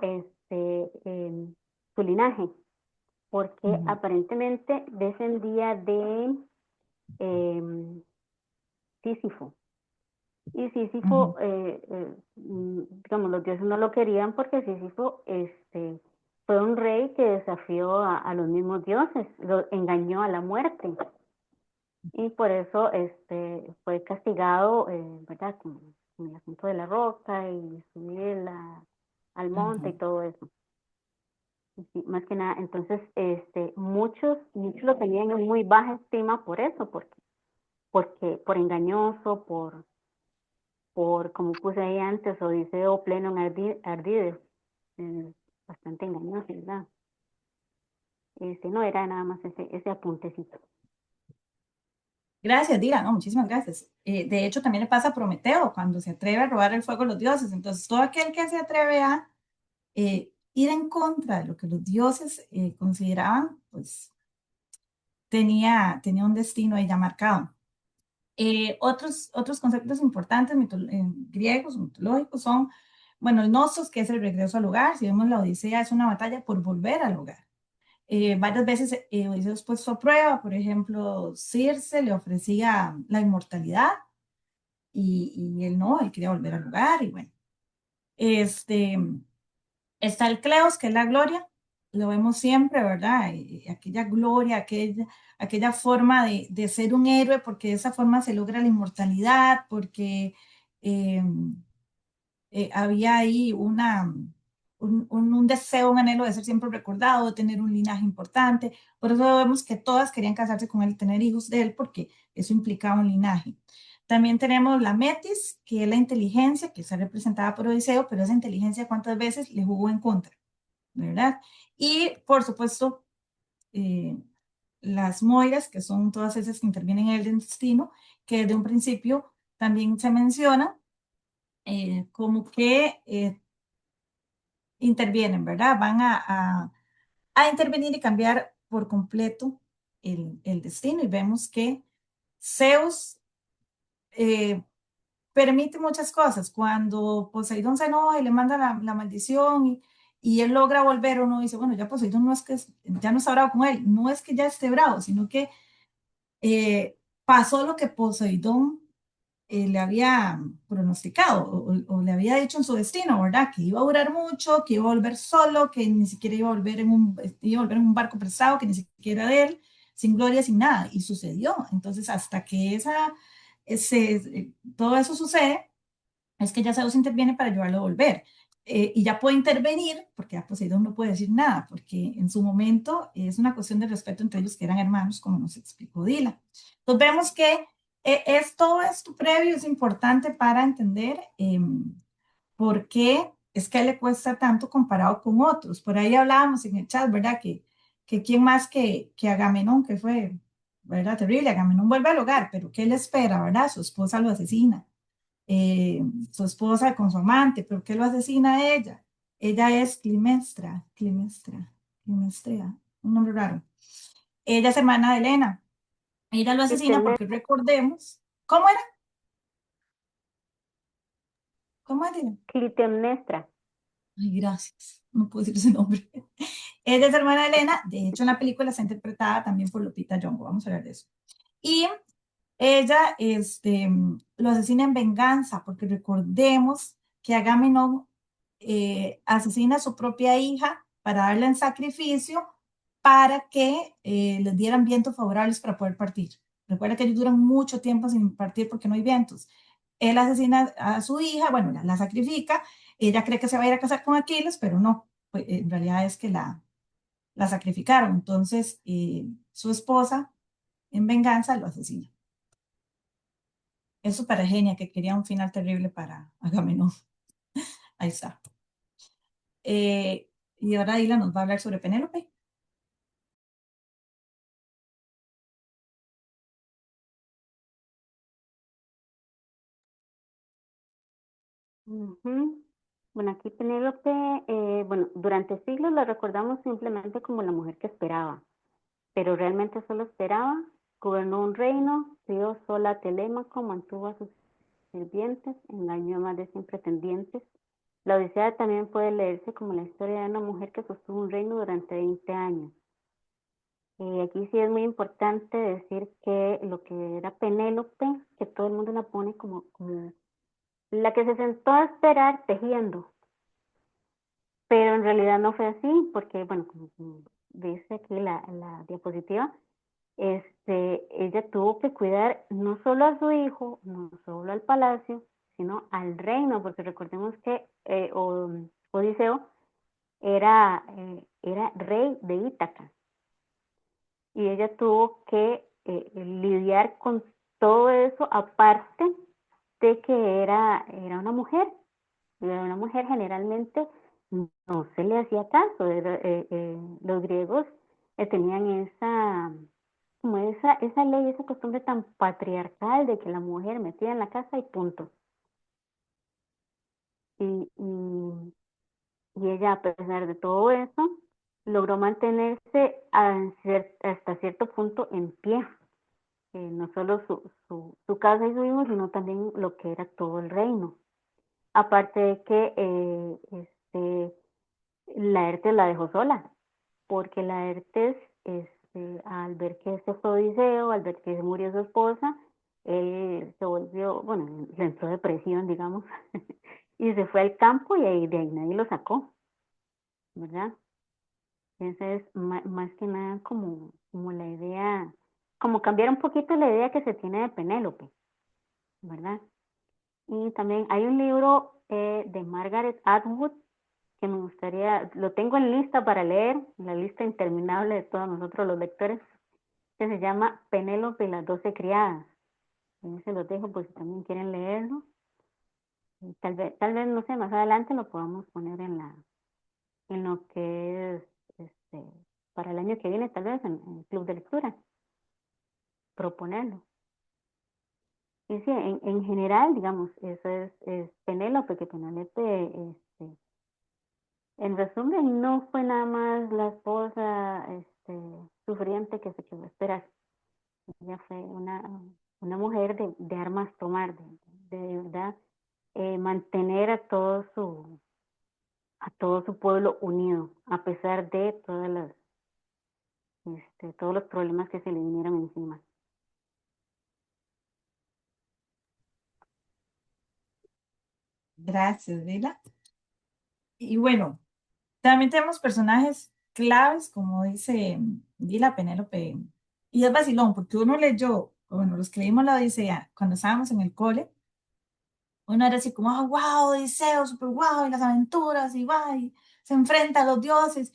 S3: su linaje, porque aparentemente descendía de Sísifo. Y Sísifo, digamos, los dioses no lo querían porque Sísifo fue un rey que desafió a los mismos dioses, lo engañó a la muerte. Y por eso fue castigado, ¿verdad? Con el asunto de la roca y subir al monte y todo eso. Sí, más que nada, entonces muchos lo tenían en muy baja estima por eso, porque por engañoso, como puse ahí antes, Odiseo pleno en ardides, bastante engañoso, ¿verdad? No era nada más ese apuntecito.
S2: Gracias, Dila, no, muchísimas gracias. De hecho, también le pasa a Prometeo cuando se atreve a robar el fuego a los dioses. Entonces, todo aquel que se atreve a ir en contra de lo que los dioses consideraban, pues tenía un destino ahí ya marcado. Otros conceptos importantes griegos, mitológicos, son, bueno, el Nostos, que es el regreso al hogar. Si vemos la Odisea, es una batalla por volver al hogar. Varias veces Odiseo es puesto a prueba, por ejemplo, Circe le ofrecía la inmortalidad y él no, él quería volver al hogar y bueno. Está el Cleos, que es la gloria, lo vemos siempre, ¿verdad? Aquella gloria, aquella forma de ser un héroe, porque de esa forma se logra la inmortalidad, porque eh, había ahí un deseo, un anhelo de ser siempre recordado, de tener un linaje importante. Por eso vemos que todas querían casarse con él y tener hijos de él, porque eso implicaba un linaje. También tenemos la Metis, que es la inteligencia, que está representada por Odiseo, pero esa inteligencia cuántas veces le jugó en contra, ¿verdad? Y por supuesto, las Moiras, que son todas esas que intervienen en el destino, que desde un principio también se menciona como que intervienen, ¿verdad? Van a intervenir y cambiar por completo el destino y vemos que Zeus permite muchas cosas. Cuando Poseidón se enoja y le manda la maldición y él logra volver, uno dice, bueno, ya Poseidón no es que ya no está bravo con él, no es que ya esté bravo, sino que pasó lo que Poseidón le había pronosticado o le había dicho en su destino, ¿verdad? Que iba a durar mucho, que iba a volver solo, que ni siquiera iba a volver en un barco prestado, que ni siquiera de él, sin gloria, sin nada, y sucedió. Entonces, hasta que todo eso sucede, es que ya Zeus interviene para ayudarlo a volver. Y ya puede intervenir, porque a Poseidón no puede decir nada, porque en su momento es una cuestión de respeto entre ellos que eran hermanos, como nos explicó Dila. Entonces vemos que todo esto previo es importante para entender por qué es que a él le cuesta tanto comparado con otros. Por ahí hablábamos en el chat, ¿verdad? Que quién más que Agamenón, que fue, ¿verdad? Terrible. Agamenón vuelve al hogar, pero ¿qué le espera, verdad? Su esposa lo asesina. Su esposa con su amante, pero ¿qué lo asesina a ella? Ella es Climestrea, un nombre raro. Ella es hermana de Helena. Ella lo asesina porque recordemos, ¿cómo era? ¿Cómo era?
S3: Clitemnestra.
S2: Ay, gracias, no puedo decir ese nombre. Ella es hermana de Elena, de hecho en la película está interpretada también por Lupita Nyong'o, vamos a hablar de eso. Y ella lo asesina en venganza, porque recordemos que Agamenón asesina a su propia hija para darle en sacrificio para que les dieran vientos favorables para poder partir. Recuerda que ellos duran mucho tiempo sin partir porque no hay vientos. Él asesina a su hija, bueno, la sacrifica, ella cree que se va a ir a casar con Aquiles, pero no, pues, en realidad es que la sacrificaron. Entonces, su esposa, en venganza, lo asesina. Es súper genia que quería un final terrible para Agamenón. Ahí está. Y ahora Dila nos va a hablar sobre Penélope.
S3: Ujú. Bueno, aquí Penélope, bueno, durante siglos la recordamos simplemente como la mujer que esperaba, pero realmente solo esperaba, gobernó un reino, dio sola a Telémaco, mantuvo a sus sirvientes, engañó a más de 100 pretendientes. La Odisea también puede leerse como la historia de una mujer que sostuvo un reino durante 20 años. Aquí sí es muy importante decir que lo que era Penélope, que todo el mundo la pone como la que se sentó a esperar tejiendo, pero en realidad no fue así, porque, bueno, como dice aquí la diapositiva, ella tuvo que cuidar no solo a su hijo, no solo al palacio, sino al reino, porque recordemos que Odiseo era rey de Ítaca, y ella tuvo que lidiar con todo eso, aparte de que era una mujer generalmente no se le hacía caso. Los griegos tenían esa ley, esa costumbre tan patriarcal de que la mujer metida en la casa y punto. Y, y, y ella, a pesar de todo eso, logró mantenerse hasta cierto punto en pie. No solo su casa y su hijo, sino también lo que era todo el reino. Aparte de que Laertes la dejó sola, porque Laertes, al ver que se fue Odiseo, al ver que murió su esposa, él se volvió, bueno, le entró depresión, digamos, y se fue al campo y de ahí nadie lo sacó, ¿verdad? Esa es más que nada como la idea, como cambiar un poquito la idea que se tiene de Penélope, ¿verdad? Y también hay un libro de Margaret Atwood que me gustaría, lo tengo en lista para leer, la lista interminable de todos nosotros los lectores, que se llama Penélope y las 12 criadas. Ahí se los dejo por si también quieren leerlo. Y tal vez, no sé, más adelante lo podamos poner en lo que es, para el año que viene, tal vez en el club de lectura, proponerlo. Y sí, en general, digamos, eso es Penélope, que Penélope, en resumen, no fue nada más la esposa sufriente que se quedó a esperar. Ella fue una mujer de armas tomar, de verdad, mantener a todo su pueblo unido, a pesar de todos los problemas que se le vinieron encima.
S2: Gracias, Dila. Y bueno, también tenemos personajes claves, como dice Dila, Penélope Y es vacilón, porque uno leyó, bueno, los que leímos la Odisea cuando estábamos en el cole, uno era así como, wow, Odiseo, super wow, y las aventuras, y va, y se enfrenta a los dioses,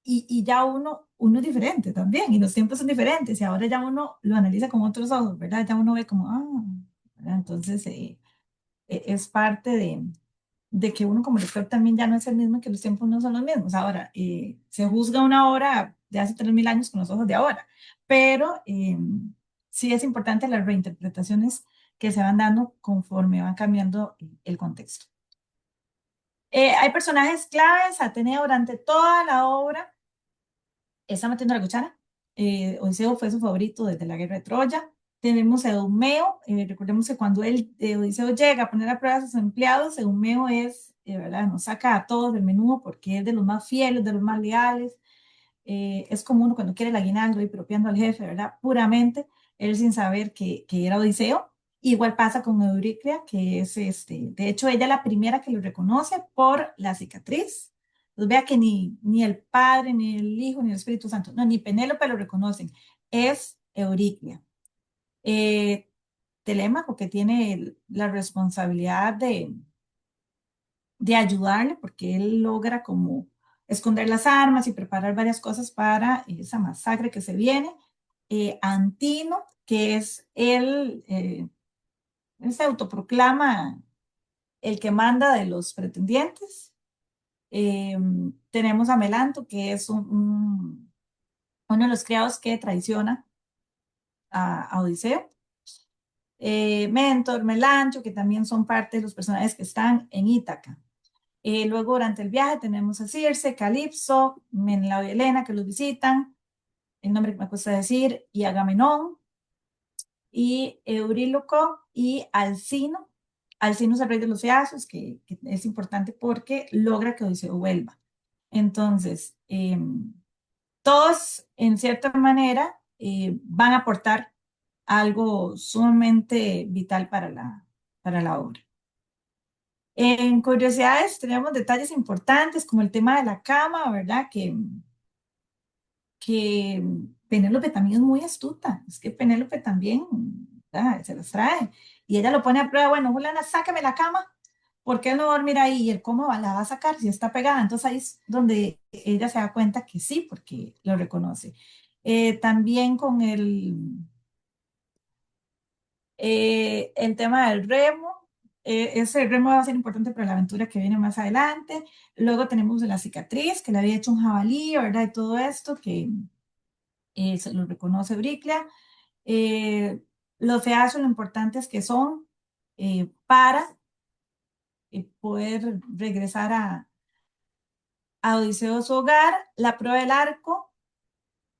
S2: y ya uno es diferente también, y los tiempos son diferentes, y ahora ya uno lo analiza con otros ojos, ¿verdad? Ya uno ve como, ¿verdad? Entonces, es parte de que uno como lector también ya no es el mismo, que los tiempos no son los mismos. Ahora, se juzga una obra de hace 3000 años con los ojos de ahora, pero sí es importante las reinterpretaciones que se van dando conforme van cambiando el contexto. Hay personajes claves, Atenea durante toda la obra está metiendo la cuchara. Odiseo fue su favorito desde la guerra de Troya. Tenemos a Eumeo. Recordemos que cuando Odiseo llega a poner a prueba a sus empleados, Eumeo es, ¿verdad? Nos saca a todos del menú porque es de los más fieles, de los más leales. Es como uno cuando quiere el aguinaldo y propiando al jefe, ¿verdad? Puramente, él sin saber que era Odiseo. Igual pasa con Euriclea, que es de hecho ella es la primera que lo reconoce por la cicatriz. Entonces vea que ni el Padre, ni el Hijo, ni el Espíritu Santo, no, ni Penélope lo reconocen, es Euriclea. Eh, Telémaco, que tiene la responsabilidad de ayudarle, porque él logra como esconder las armas y preparar varias cosas para esa masacre que se viene. Antino, que es él se autoproclama el que manda de los pretendientes. Eh, Tenemos a Melanto, que es uno de los criados que traiciona a Odiseo. Mentor, Melancho, que también son parte de los personajes que están en Ítaca. Luego, durante el viaje, tenemos a Circe, Calipso, Menelao y Helena, que los visitan, el nombre que me cuesta decir, y Agamenón, y Euríloco y Alcino. Alcino es el rey de los Easos, que es importante porque logra que Odiseo vuelva. Entonces, todos, en cierta manera, van a aportar algo sumamente vital para la obra. En curiosidades tenemos detalles importantes como el tema de la cama, ¿verdad? Que Penélope también es muy astuta. Es que Penélope también, ¿verdad? Se las trae. Y ella lo pone a prueba, bueno, Juliana, sáqueme la cama. ¿Por qué no dormir ahí? ¿Y él cómo la va a sacar si está pegada? Entonces ahí es donde ella se da cuenta que sí, porque lo reconoce. También con el tema del remo, ese remo va a ser importante para la aventura que viene más adelante. Luego tenemos la cicatriz, que le había hecho un jabalí, ¿verdad? Y todo esto, que se lo reconoce Briclea. Los feazos, lo importantes que son para poder regresar a Odiseo a su hogar. La prueba del arco,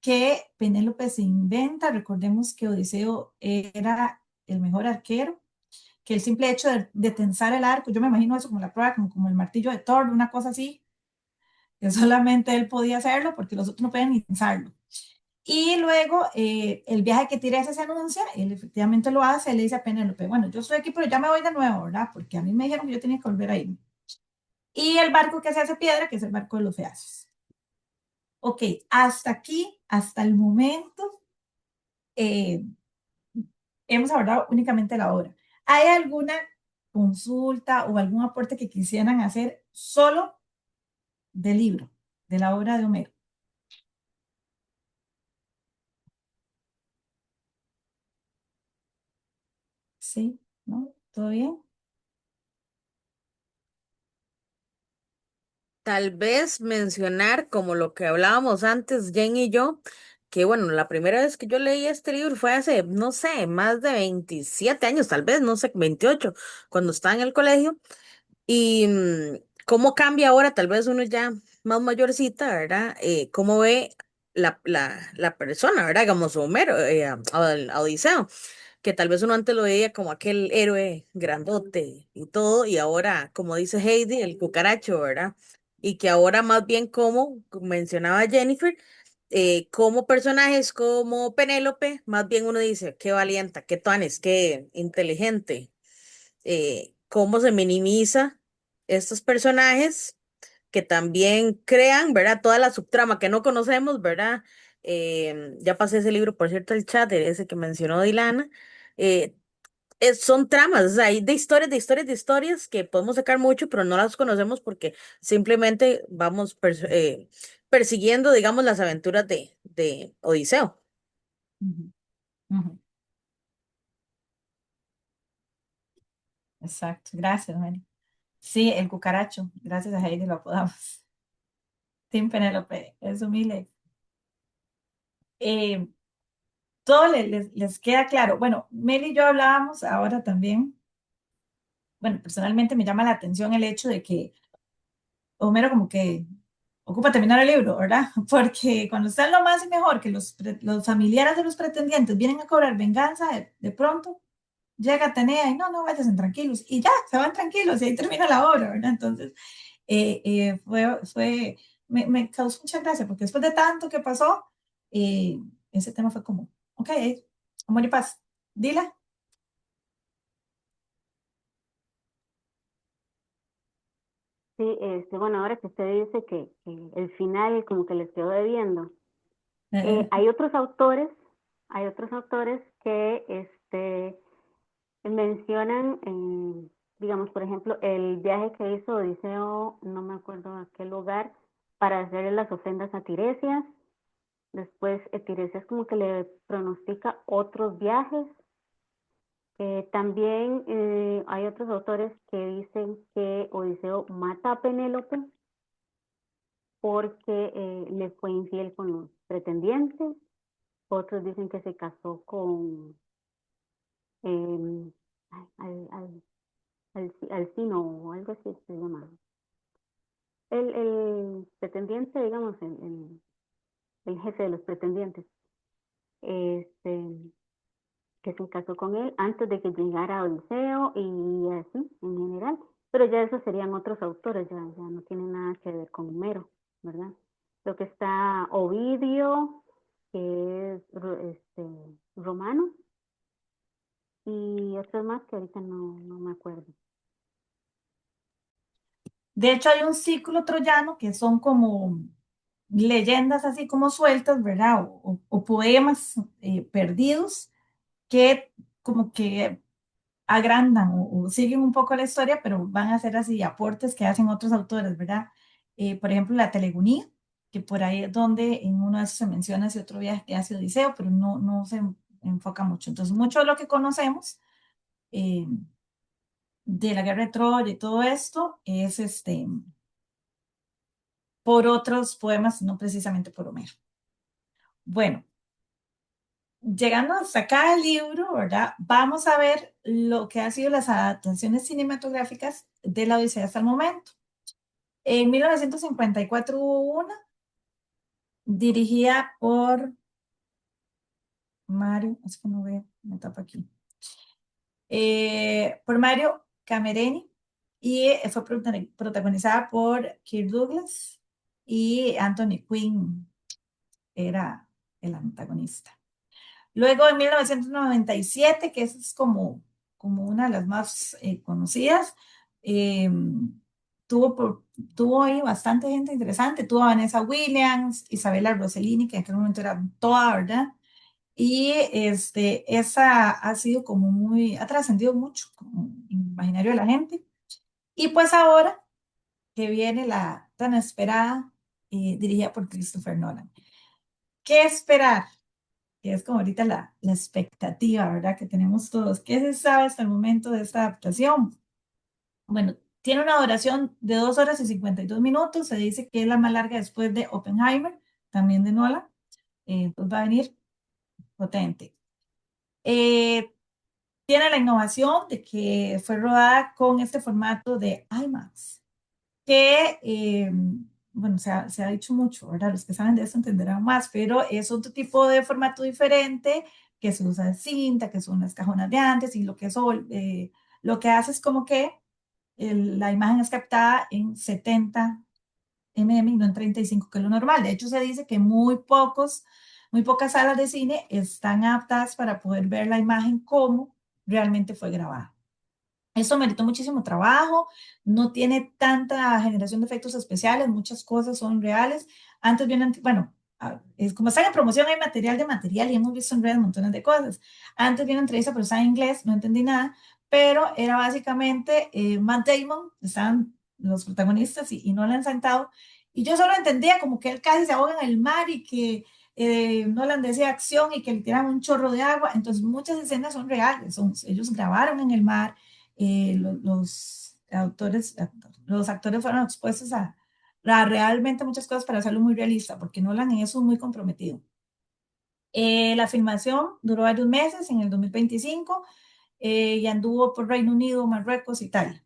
S2: que Penélope se inventa. Recordemos que Odiseo era el mejor arquero, que el simple hecho de tensar el arco, yo me imagino eso como la prueba, como el martillo de Thor, una cosa así, que solamente él podía hacerlo porque los otros no pueden ni tensarlo. Y luego el viaje que Tiresias se anuncia, él efectivamente lo hace, él le dice a Penélope, bueno, yo estoy aquí, pero ya me voy de nuevo, ¿verdad? Porque a mí me dijeron que yo tenía que volver a ir. Y el barco que se hace piedra, que es el barco de los feacios. Ok, hasta aquí, hasta el momento, eh, hemos abordado únicamente la obra. ¿Hay alguna consulta o algún aporte que quisieran hacer solo del libro, de la obra de Homero? ¿Sí? ¿No? ¿Todo bien?
S1: Tal vez mencionar, como lo que hablábamos antes, Jen y yo, que bueno, la primera vez que yo leí este libro fue hace, no sé, más de 27 años, tal vez, no sé, 28, cuando estaba en el colegio. Y cómo cambia ahora, tal vez uno ya más mayorcita, ¿verdad? Cómo ve la persona, ¿verdad? Digamos, Homero, a Odiseo, que tal vez uno antes lo veía como aquel héroe grandote y todo, y ahora, como dice Heidi, el cucaracho, ¿verdad? Y que ahora más bien como mencionaba Jennifer, como personajes como Penélope, más bien uno dice, qué valiente, qué tuanes, qué inteligente, cómo se minimiza estos personajes que también crean, ¿verdad? Toda la subtrama que no conocemos, ¿verdad? Ya pasé ese libro, por cierto, el chat, ese que mencionó Dilana. eh, Son tramas, o sea, hay de historias, de historias, de historias que podemos sacar mucho, pero no las conocemos porque simplemente vamos persiguiendo, digamos, las aventuras de Odiseo.
S2: Ujú, ujú. Exacto, gracias, Mary. Sí, el cucaracho, gracias a Heidi lo apodamos. Tim Penélope, es humilde. Eh, todo les queda claro. Bueno, Mary y yo hablábamos ahora también. Bueno, personalmente me llama la atención el hecho de que Homero como que ocupa terminar el libro, ¿verdad? Porque cuando está en lo más y mejor, que los familiares de los pretendientes vienen a cobrar venganza, de pronto llega Atenea y no, váyanse tranquilos. Y ya, se van tranquilos y ahí termina la obra, ¿verdad? Entonces, me causó mucha gracia porque después de tanto que pasó, eh, ese tema fue como, ok, amor y paz. Dila.
S3: Sí, bueno, ahora que usted dice que el final como que les quedó debiendo, hay otros autores, que mencionan, digamos, por ejemplo, el viaje que hizo Odiseo, no me acuerdo a qué lugar, para hacerle las ofrendas a Tiresias. Después, Tiresias como que le pronostica otros viajes. También hay otros autores que dicen que Odiseo mata a Penélope porque le fue infiel con los pretendientes. Otros dicen que se casó con eh, al, al, Alcino o algo así se llama. El pretendiente, digamos, el jefe de los pretendientes, este, que se casó con él antes de que llegara Odiseo y así en general. Pero ya esos serían otros autores, ya no tienen nada que ver con Homero, ¿verdad? Lo que está Ovidio, que es romano, y otros más que ahorita no me acuerdo.
S2: De hecho, hay un círculo troyano que son como leyendas así como sueltas, ¿verdad? O poemas perdidos que como que agrandan o siguen un poco la historia, pero van a ser así aportes que hacen otros autores, ¿verdad? Por ejemplo, la Telegonía, que por ahí es donde en uno de esos se menciona ese otro viaje que hace Odiseo, pero no se enfoca mucho. Entonces, mucho de lo que conocemos eh, de la guerra de Troya y todo esto es por otros poemas, no precisamente por Homero. Bueno, llegando hasta acá el libro, ¿verdad? Vamos a ver lo que han sido las adaptaciones cinematográficas de la Odisea hasta el momento. En 1954 hubo una dirigida por Mario, es que no veo, me tapa aquí, por Mario Camerini y fue protagonizada por Kirk Douglas y Anthony Quinn era el antagonista. Luego en 1997, que es como una de las más conocidas, eh, tuvo ahí bastante gente interesante. Tuvo a Vanessa Williams, Isabella Rossellini, que en aquel momento era toda, ¿verdad? Y esa ha sido ha trascendido mucho como en el imaginario de la gente. Y pues ahora que viene la tan esperada, dirigida por Christopher Nolan. ¿Qué esperar? Que es como ahorita la expectativa, ¿verdad? Que tenemos todos. ¿Qué se sabe hasta el momento de esta adaptación? Bueno, tiene una duración de 2 horas y 52 minutos. Se dice que es la más larga después de Oppenheimer, también de Nolan. Pues va a venir potente. Eh, Tiene la innovación de que fue rodada con este formato de IMAX, que, bueno, se ha dicho mucho, ¿verdad? Los que saben de eso entenderán más, pero es otro tipo de formato diferente que se usa de cinta, que son las cajonas de antes, y lo que hace es como que la imagen es captada en 70 mm y no en 35, que es lo normal. De hecho, se dice que muy pocas salas de cine están aptas para poder ver la imagen como realmente fue grabada. Esto meritó muchísimo trabajo, no tiene tanta generación de efectos especiales, muchas cosas son reales. Antes bien, bueno, es como están en promoción, hay material de material y hemos visto en redes montones de cosas. Antes vi una entrevista, pero estaba en inglés, no entendí nada, pero era básicamente Matt Damon, estaban los protagonistas y Nolan sentado, y yo solo entendía como que él casi se ahoga en el mar y que Nolan decía acción y que le tiran un chorro de agua, entonces muchas escenas son reales, ellos grabaron en el mar, los actores fueron expuestos a realmente muchas cosas para hacerlo muy realista, porque Nolan en eso es muy comprometido. La filmación duró varios meses en el 2025 y anduvo por Reino Unido, Marruecos, Italia.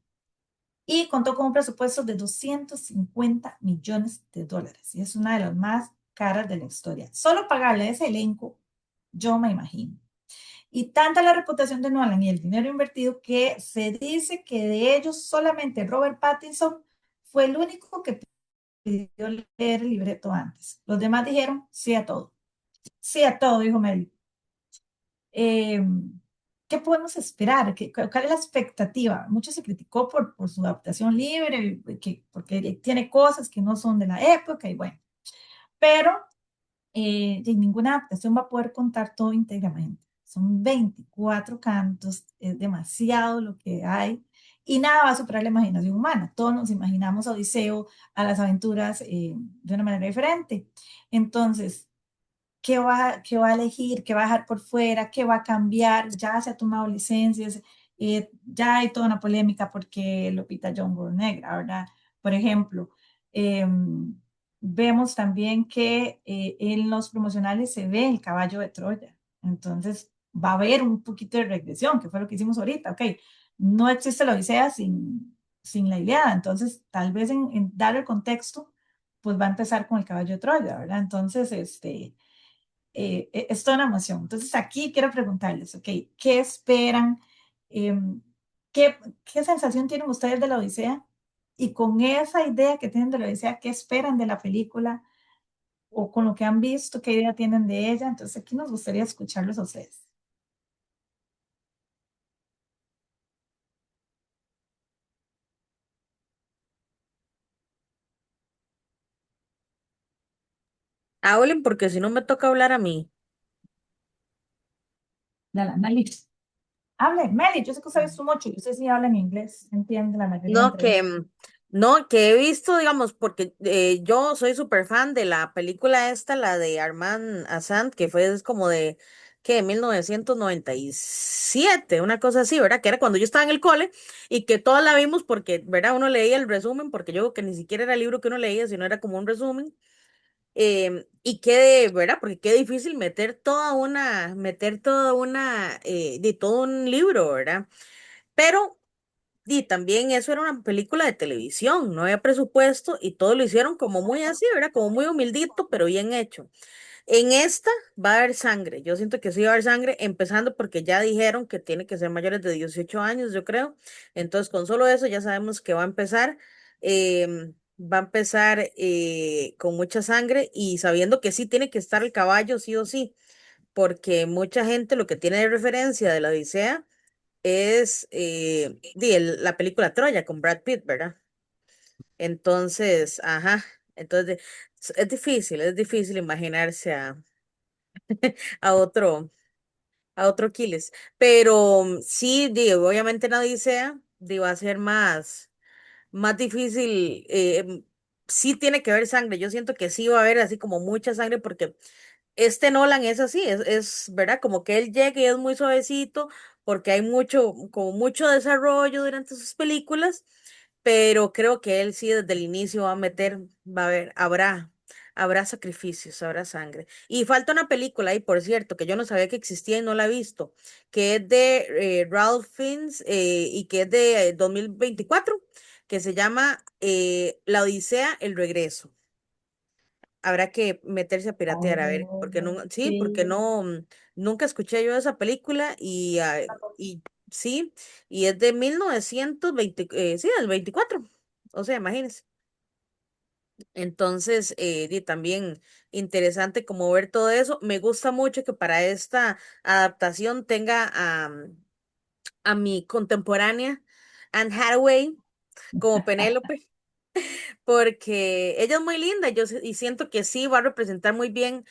S2: Y contó con un presupuesto de 250 millones de dólares. Y es una de las más caras de la historia. Solo pagarle a ese elenco, yo me imagino. Y tanta la reputación de Nolan y el dinero invertido que se dice que de ellos solamente Robert Pattinson fue el único que pidió leer el libreto antes. Los demás dijeron sí a todo. Sí a todo, dijo Mel. Eh, ¿Qué podemos esperar? ¿Cuál es la expectativa? Mucho se criticó por su adaptación libre, porque tiene cosas que no son de la época y bueno, pero y ninguna adaptación va a poder contar todo íntegramente. Son 24 cantos, es demasiado lo que hay y nada va a superar la imaginación humana. Todos nos imaginamos a Odiseo, a las aventuras de una manera diferente. Entonces, qué va a elegir, qué va a dejar por fuera, qué va a cambiar? Ya se ha tomado licencias, ya hay toda una polémica porque Lupita Nyong'o es negra, ¿verdad? Por ejemplo, eh, vemos también que en los promocionales se ve el caballo de Troya, entonces va a haber un poquito de regresión, que fue lo que hicimos ahorita, ok, no existe la Odisea sin la Ilíada, entonces tal vez en dar el contexto, pues va a empezar con el caballo de Troya, ¿verdad? Entonces, es toda una emoción. Entonces, aquí quiero preguntarles, ok, ¿qué esperan? Em, ¿qué sensación tienen ustedes de la Odisea? Y con esa idea que tienen de la Odisea, ¿qué esperan de la película? O con lo que han visto, ¿qué idea tienen de ella? Entonces, aquí nos gustaría escucharlos a ustedes.
S1: Hablen porque si no me toca hablar a mí.
S2: Dale, Meli. Hable, Meli, yo sé que sabes tú mucho, yo sé si hablan inglés, entiende la mayoría de
S1: No,
S2: entrevistas.
S1: no, que he visto, digamos, porque yo soy súper fan de la película esta, la de Armand Assant, que fue es como de, ¿qué? 1997, una cosa así, ¿verdad? Que era cuando yo estaba en el cole y que todas la vimos porque, ¿verdad? Uno leía el resumen, porque yo creo que ni siquiera era el libro que uno leía, sino era como un resumen. Y qué, ¿verdad? Porque qué difícil meter toda una, de todo un libro, ¿verdad? Pero y también eso era una película de televisión, no había presupuesto y todo lo hicieron como muy así, ¿verdad? Como muy humildito, pero bien hecho. En esta va a haber sangre, yo siento que sí va a haber sangre, empezando porque ya dijeron que tiene que ser mayores de 18 años, yo creo. Entonces, con solo eso ya sabemos que va a empezar con mucha sangre y sabiendo que sí tiene que estar el caballo, sí o sí, porque mucha gente lo que tiene de referencia de la Odisea es la película Troya con Brad Pitt, ¿verdad? Entonces, ajá, entonces es difícil imaginarse a otro, a otro Aquiles, pero sí, digo, obviamente en la Odisea, va a ser más difícil, sí tiene que haber sangre, yo siento que sí va a haber así como mucha sangre porque este Nolan es así, ¿verdad? Como que él llega y es muy suavecito, porque hay como mucho desarrollo durante sus películas, pero creo que él sí desde el inicio va a haber, habrá sacrificios, habrá sangre. Y falta una película ahí, por cierto, que yo no sabía que existía y no la he visto, que es de Ralph Fiennes y que es de 2024, que se llama La Odisea, el regreso. Habrá que meterse a piratear, a ver, porque
S2: Oh,
S1: no, sí, porque
S2: sí.
S1: no, nunca escuché yo esa película y sí, y es de 1920, sí, del 24, o sea, imagínense. Entonces, también interesante como ver todo eso. Me gusta mucho que para esta adaptación tenga a mi contemporánea Anne Hathaway como Penélope. porque ella es muy linda y siento que sí va a representar muy bien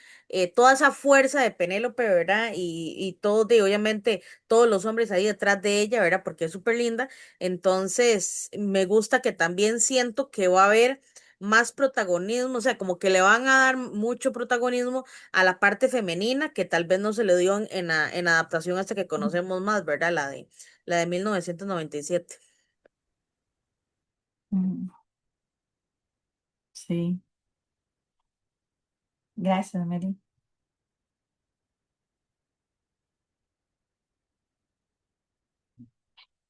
S1: toda esa fuerza de Penélope, ¿verdad? Y todo, obviamente, todos los hombres ahí detrás de ella, ¿verdad? Porque es súper linda. Entonces, me gusta que también siento que va a haber más protagonismo, o sea, como que le van a dar mucho protagonismo a la parte femenina que tal vez no se le dio en adaptación hasta que conocemos más, ¿verdad? La de 1997.
S2: Mm, sí, gracias, Mary.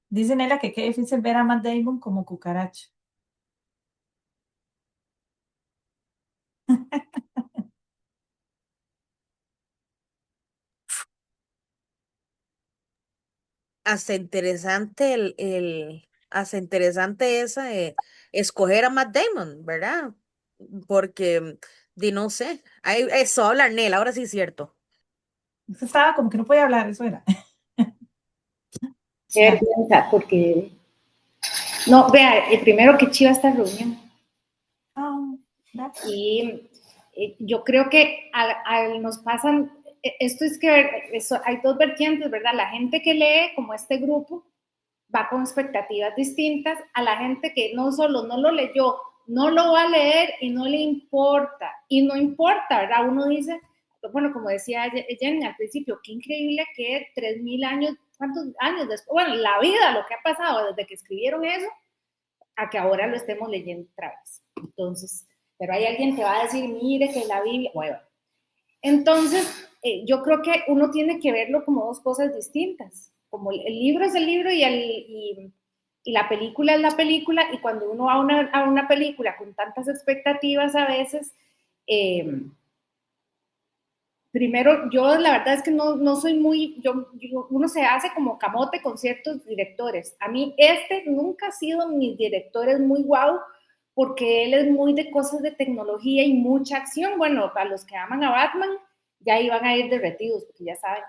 S2: Dice Nela que qué difícil ver a Matt Damon como cucaracho.
S1: hasta interesante esa escoger a Matt Damon, ¿verdad? Porque, no sé, eso habla Arnel, ahora sí es cierto.
S2: Usted estaba como que no podía hablar, eso era.
S4: Qué
S2: Ah,
S4: vergüenza, porque no, vea, primero que chiva esta reunión.
S2: ah, gracias.
S4: Y yo creo que nos pasan, esto es que hay dos vertientes, ¿verdad? La gente que lee, como este grupo, va con expectativas distintas a la gente que no solo no lo leyó, no lo va a leer y no le importa. Y no importa, ¿verdad? Uno dice, bueno, como decía Jenny al principio, qué increíble que 3.000 años, ¿cuántos años después? Bueno, la vida, lo que ha pasado desde que escribieron eso, a que ahora lo estemos leyendo otra vez. Entonces, pero hay alguien que va a decir, mire que la Biblia, bueno. Entonces, yo creo que uno tiene que verlo como dos cosas distintas. Como el libro es el libro y la película es la película, y cuando uno va a una película con tantas expectativas a veces, eh, primero, yo la verdad es que no soy muy, uno se hace como camote con ciertos directores. A mí nunca ha sido mis directores muy guau, porque él es muy de cosas de tecnología y mucha acción. Bueno, para los que aman a Batman, ya iban a ir derretidos, porque ya saben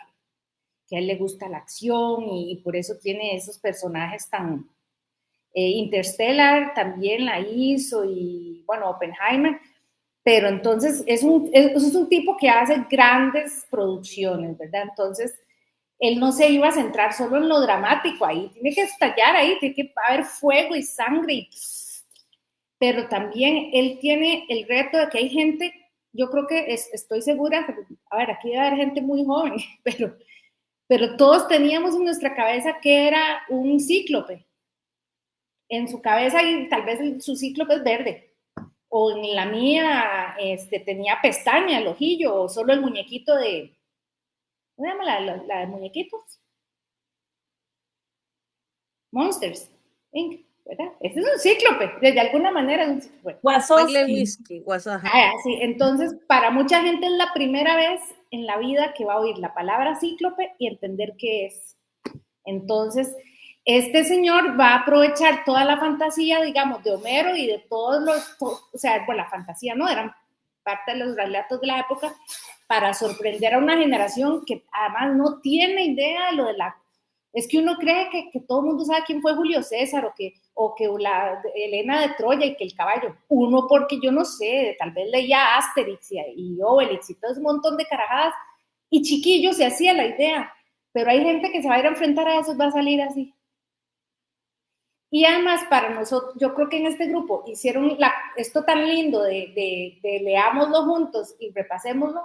S4: que a él le gusta la acción y por eso tiene esos personajes tan... Interstellar también la hizo y, bueno, Oppenheimer, pero entonces es un tipo que hace grandes producciones, ¿verdad? Entonces, él no se iba a centrar solo en lo dramático, ahí tiene que estallar, ahí tiene que haber fuego y sangre, pero también él tiene el reto de que hay gente, yo creo que estoy segura, a ver, aquí debe haber gente muy joven, pero todos teníamos en nuestra cabeza que era un cíclope, en su cabeza y tal vez su cíclope es verde, o en la mía tenía pestaña, el ojillo, o solo el muñequito de, ¿cómo se llama la de muñequitos? Monsters, Inc., ¿verdad? Ese es un cíclope, de alguna manera es un cíclope.
S1: Magler
S2: Wazowski.
S1: Whisky, ajá.
S4: Sí, entonces para mucha gente es la primera vez en la vida que va a oír la palabra cíclope y entender qué es. Entonces, este señor va a aprovechar toda la fantasía, digamos, de Homero y de todos o sea, pues la fantasía, ¿no? Eran parte de los relatos de la época para sorprender a una generación que además no tiene idea de lo de la... Es que uno cree que todo el mundo sabe quién fue Julio César o que la Helena de Troya y que el caballo. Uno porque yo no sé, tal vez leía Asterix y Obelix y todo ese montón de carajadas y chiquillo se hacía la idea, pero hay gente que se va a ir a enfrentar a eso y va a salir así. Y además para nosotros, yo creo que en este grupo hicieron esto tan lindo de leámoslo juntos y repasémoslo,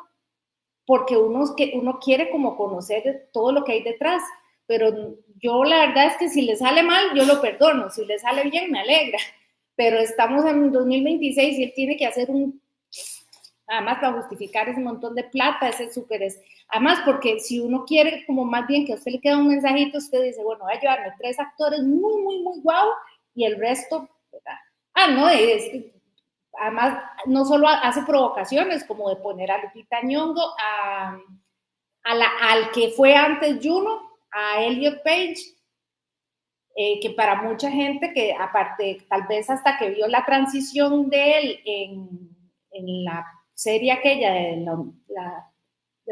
S4: porque uno quiere como conocer todo lo que hay detrás, pero yo la verdad es que si le sale mal, yo lo perdono, si le sale bien, me alegra, pero estamos en 2026 y él tiene que hacer además para justificar ese montón de plata, ese súper es, además porque si uno quiere como más bien que a usted le quede un mensajito, usted dice, bueno, voy a llevarme 3 actores muy, muy, muy guau y el resto, ¿verdad? No, además no solo hace provocaciones como de poner a Lupita Nyong'o, al que fue antes Juno, a Elliot Page, que para mucha gente que aparte, tal vez hasta que vio la transición de él en la serie aquella de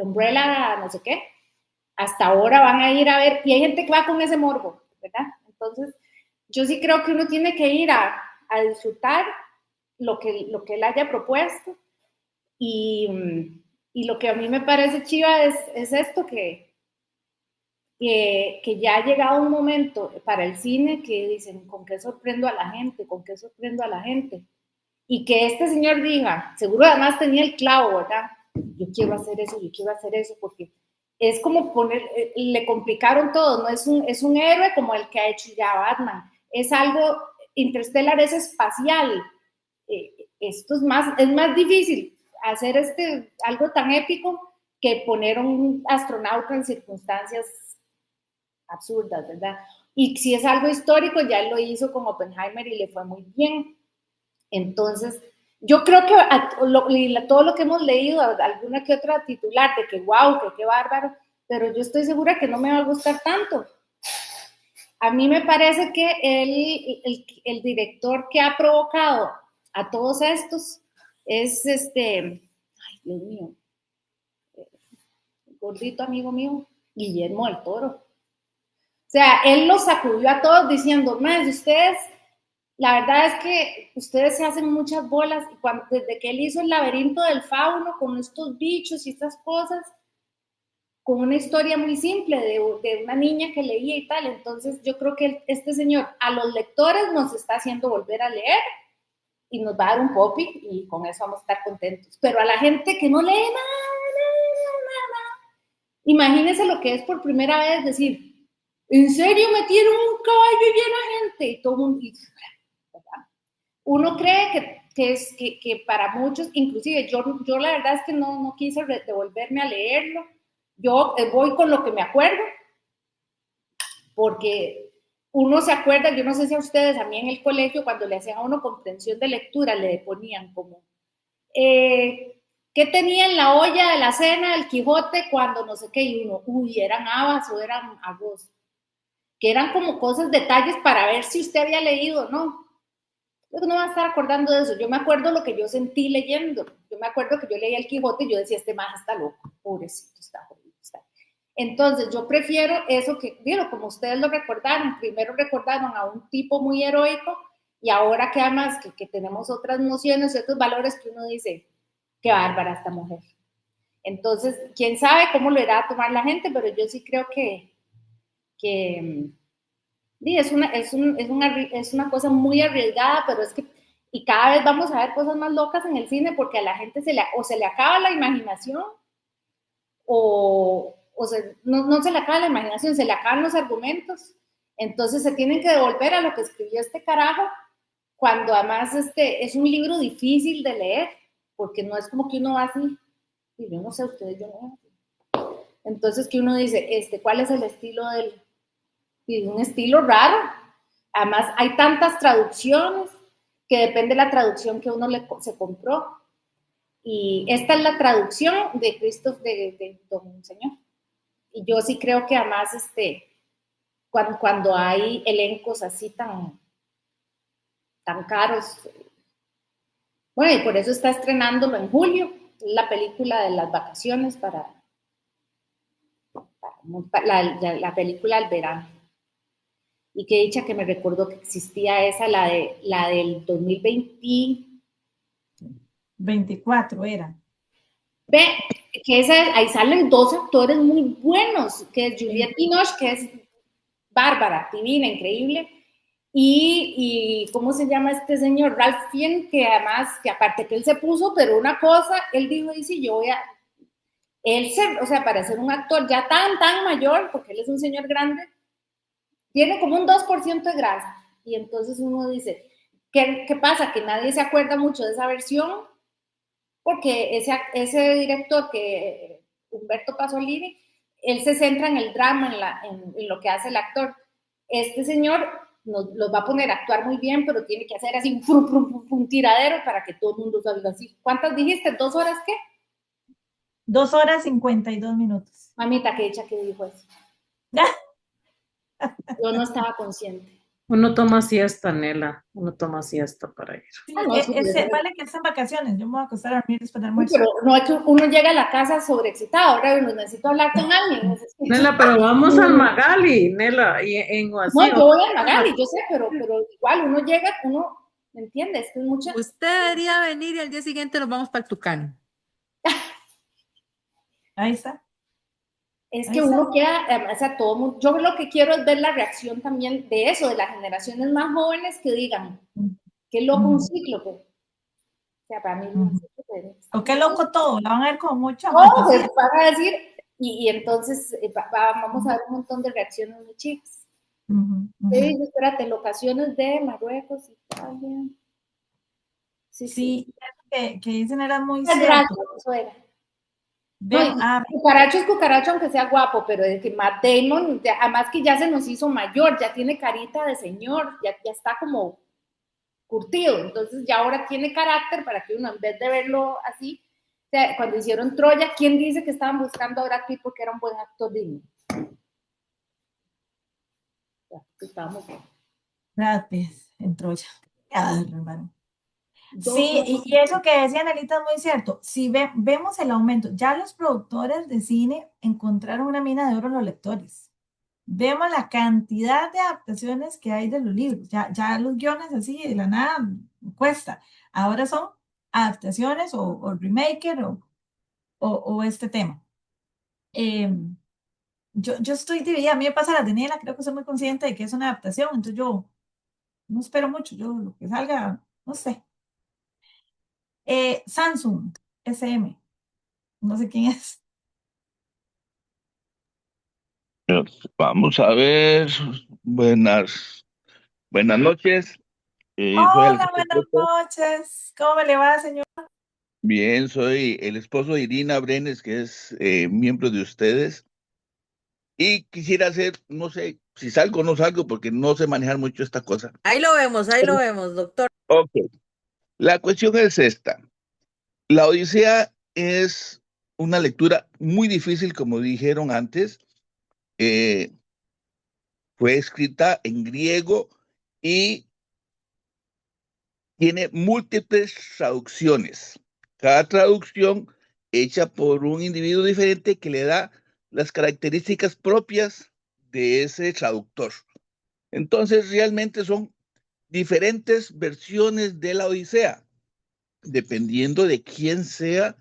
S4: Umbrella, no sé qué, hasta ahora van a ir a ver, y hay gente que va con ese morbo, ¿verdad? Entonces, yo sí creo que uno tiene que ir a disfrutar lo que él haya propuesto. Y lo que a mí me parece chiva es esto, que ya ha llegado un momento para el cine que dicen, ¿con qué sorprendo a la gente? ¿Con qué sorprendo a la gente? Y que este señor diga, seguro además tenía el clavo, ¿verdad? Yo quiero hacer eso, porque es como le complicaron todo, no es un héroe como el que ha hecho ya Batman, es algo, Interstellar es espacial, esto es más difícil hacer algo tan épico que poner a un astronauta en circunstancias absurdas, ¿verdad? Y si es algo histórico, ya lo hizo con Oppenheimer y le fue muy bien. Entonces, yo creo que todo lo que hemos leído, alguna que otra titular de que wow, que qué bárbaro, pero yo estoy segura que no me va a gustar tanto. A mí me parece que el director que ha provocado a todos estos es ay, Dios mío, gordito amigo mío, Guillermo del Toro. O sea, él los sacudió a todos diciendo, ustedes, la verdad es que ustedes se hacen muchas bolas, y desde que él hizo el laberinto del fauno con estos bichos y estas cosas, con una historia muy simple de una niña que leía y tal, entonces yo creo que este señor a los lectores nos está haciendo volver a leer y nos va a dar un popi y con eso vamos a estar contentos, pero a la gente que no lee nada, imagínense lo que es por primera vez decir, ¿en serio metieron un caballo lleno de gente? Y todo el mundo, ¿verdad? Uno cree que para muchos, inclusive yo la verdad es que no quise devolverme a leerlo, yo voy con lo que me acuerdo, porque uno se acuerda, yo no sé si a ustedes, a mí en el colegio, cuando le hacían a uno comprensión de lectura, le ponían como, ¿qué tenía en la olla de la cena el Quijote cuando no sé qué? Y uno, eran habas o eran agos, que eran como cosas, detalles para ver si usted había leído o no. Yo no me voy a estar acordando de eso, yo me acuerdo lo que yo sentí leyendo, yo me acuerdo que yo leía el Quijote y yo decía, este maje está loco, pobrecito, está jodido. Entonces yo prefiero eso que, digo, como ustedes lo recordaron, primero recordaron a un tipo muy heroico y ahora que además que tenemos otras nociones, otros valores que uno dice, qué bárbara esta mujer. Entonces, quién sabe cómo lo irá a tomar la gente, pero yo sí creo que es una cosa muy arriesgada, pero es que, y cada vez vamos a ver cosas más locas en el cine porque a la gente se le acaba la imaginación no se le acaba la imaginación, se le acaban los argumentos, entonces se tienen que devolver a lo que escribió este carajo, cuando además es un libro difícil de leer, porque no es como que uno va así, y yo no sé, ustedes, yo no. Entonces que uno dice, ¿cuál es el estilo y un estilo raro? Además hay tantas traducciones, que depende de la traducción que uno se compró, y esta es la traducción de Christoph de Don Señor. Y yo sí creo que además cuando hay elencos así tan caros, bueno, y por eso está estrenándolo en julio, la película de las vacaciones para la película del verano. Y qué dicha que me recordó que existía esa, la del 2020.
S2: 24 era.
S4: Ve, que ahí salen dos actores muy buenos, que es Juliette Binoche, que es bárbara, divina, increíble, y ¿cómo se llama este señor? Ralph Fiennes, que además, que aparte que él se puso, pero una cosa, él dijo, dice, yo voy a, o sea, para ser un actor ya tan mayor, porque él es un señor grande, tiene como un 2% de grasa, y entonces uno dice, ¿qué pasa? Que nadie se acuerda mucho de esa versión, porque ese director que Humberto Pasolini, él se centra en el drama, en lo que hace el actor. Este señor los va a poner a actuar muy bien, pero tiene que hacer así un tiradero para que todo el mundo salga así. ¿Cuántas dijiste? ¿2 horas qué?
S2: 2 horas 52 minutos.
S4: Mamita, qué dicha que dijo eso. Yo no estaba consciente.
S1: Uno toma siesta, Nela. Uno toma siesta para ir.
S2: Sí, vale que están vacaciones. Yo me voy a acostar a dormir después del almuerzo.
S4: Pero no es que uno llega a la casa sobreexcitado. Ahora necesito hablar con alguien.
S1: Nela, pero vamos al Magali, Nela, y en
S4: No, yo voy al Magali, yo sé, pero igual uno llega, ¿Me entiendes? Es mucha...
S5: Usted debería venir y al día siguiente nos vamos para el Tucano.
S2: Ahí está.
S4: Es
S2: Ahí
S4: que
S2: está.
S4: uno queda, o sea, todo mundo, yo lo que quiero es ver la reacción también de eso, de las generaciones más jóvenes que digan, qué loco un cíclope. O sea, para mí un cíclope.
S2: O qué loco todo, la van a ver con mucha
S4: No, pues
S2: fantasía.
S4: van a decir, y entonces vamos a ver un montón de reacciones muy chicas. ¿Qué dice? Espérate, locaciones de Marruecos, Italia. Sí, sí.
S2: Sí, eso que dicen era muy
S4: Muchas
S2: cierto.
S4: gracias, eso era. No, y cucaracho es cucaracho, aunque sea guapo, pero es que Matt Damon, además que ya se nos hizo mayor, ya tiene carita de señor, ya está como curtido, entonces ya ahora tiene carácter para que uno, en vez de verlo así, o sea, cuando hicieron Troya, ¿quién dice que estaban buscando a Brad Pitt porque era un buen actor digno? Ya, estábamos bien.
S2: Brad Pitt en Troya. Hermano. Sí, y eso que decía Anelita es muy cierto. Si vemos el aumento, ya los productores de cine encontraron una mina de oro en los lectores. Vemos la cantidad de adaptaciones que hay de los libros. Ya los guiones así de la nada cuesta. Ahora son adaptaciones o remaker o este tema. Yo estoy dividida. A mí me pasa la Daniela, creo que soy muy consciente de que es una adaptación, entonces yo no espero mucho. Yo lo que salga, no sé. Samsung SM, no sé quién es.
S6: Vamos a ver. Buenas noches. Soy
S2: Hola,
S6: Alejandro
S2: buenas
S6: Soto.
S2: noches. ¿Cómo me le va, señor?
S6: Bien, soy el esposo de Irina Brenes, que es miembro de ustedes. Y quisiera hacer, no sé si salgo o no salgo, porque no sé manejar mucho esta cosa.
S1: Ahí lo vemos, doctor.
S6: Ok, la cuestión es esta. La Odisea es una lectura muy difícil, como dijeron antes. Eh, Fue escrita en griego y tiene múltiples traducciones. Cada traducción hecha por un individuo diferente que le da las características propias de ese traductor. Entonces, realmente son diferentes versiones de la Odisea, dependiendo de quién sea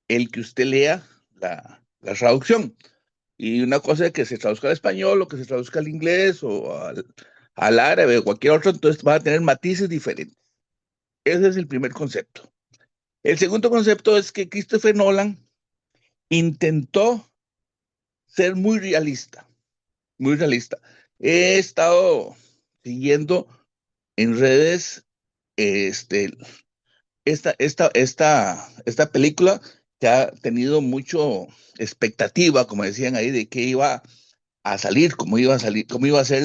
S6: el que usted lea la traducción. Y una cosa es que se traduzca al español o que se traduzca al inglés o al árabe o cualquier otro, entonces van a tener matices diferentes. Ese es el primer concepto. El segundo concepto es que Christopher Nolan intentó ser muy realista, muy realista. He estado siguiendo en redes este, esta película que ha tenido mucho expectativa, como decían ahí, de que iba a salir, cómo iba a salir, cómo iba a ser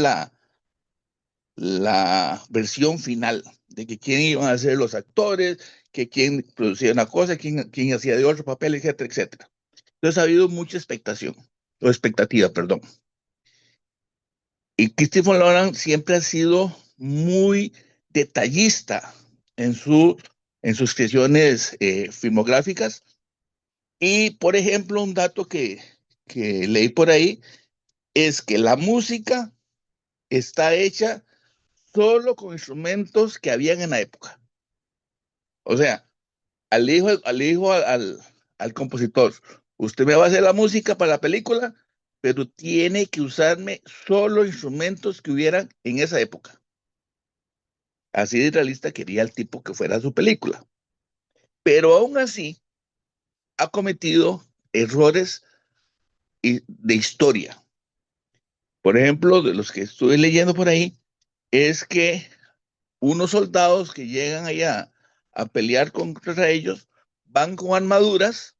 S6: la versión final, de que quién iban a ser los actores, que quién producía una cosa, quién hacía de otro papel, etcétera, etcétera. Entonces ha habido mucha expectación, o expectativa, perdón. Y Christopher Nolan siempre ha sido muy detallista en, en sus creaciones filmográficas. Y, por ejemplo, un dato que leí por ahí es que la música está hecha solo con instrumentos que habían en la época. O sea, al compositor, usted me va a hacer la música para la película, pero tiene que usarme solo instrumentos que hubieran en esa época. Así de realista quería el tipo que fuera su película. Pero aún así, ha cometido errores de historia. Por ejemplo, de los que estuve leyendo por ahí, es que unos soldados que llegan allá a pelear contra ellos van con armaduras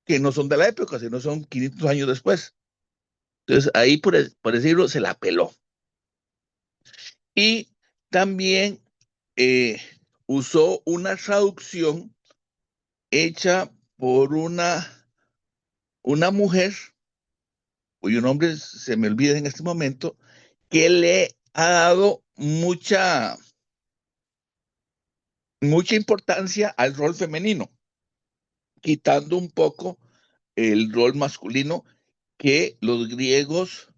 S6: que no son de la época, sino son 500 años después. Entonces ahí, por decirlo, se la peló. Y también eh, usó una traducción hecha por una mujer, cuyo nombre se me olvida en este momento, que le ha dado mucha importancia al rol femenino, quitando un poco el rol masculino que los griegos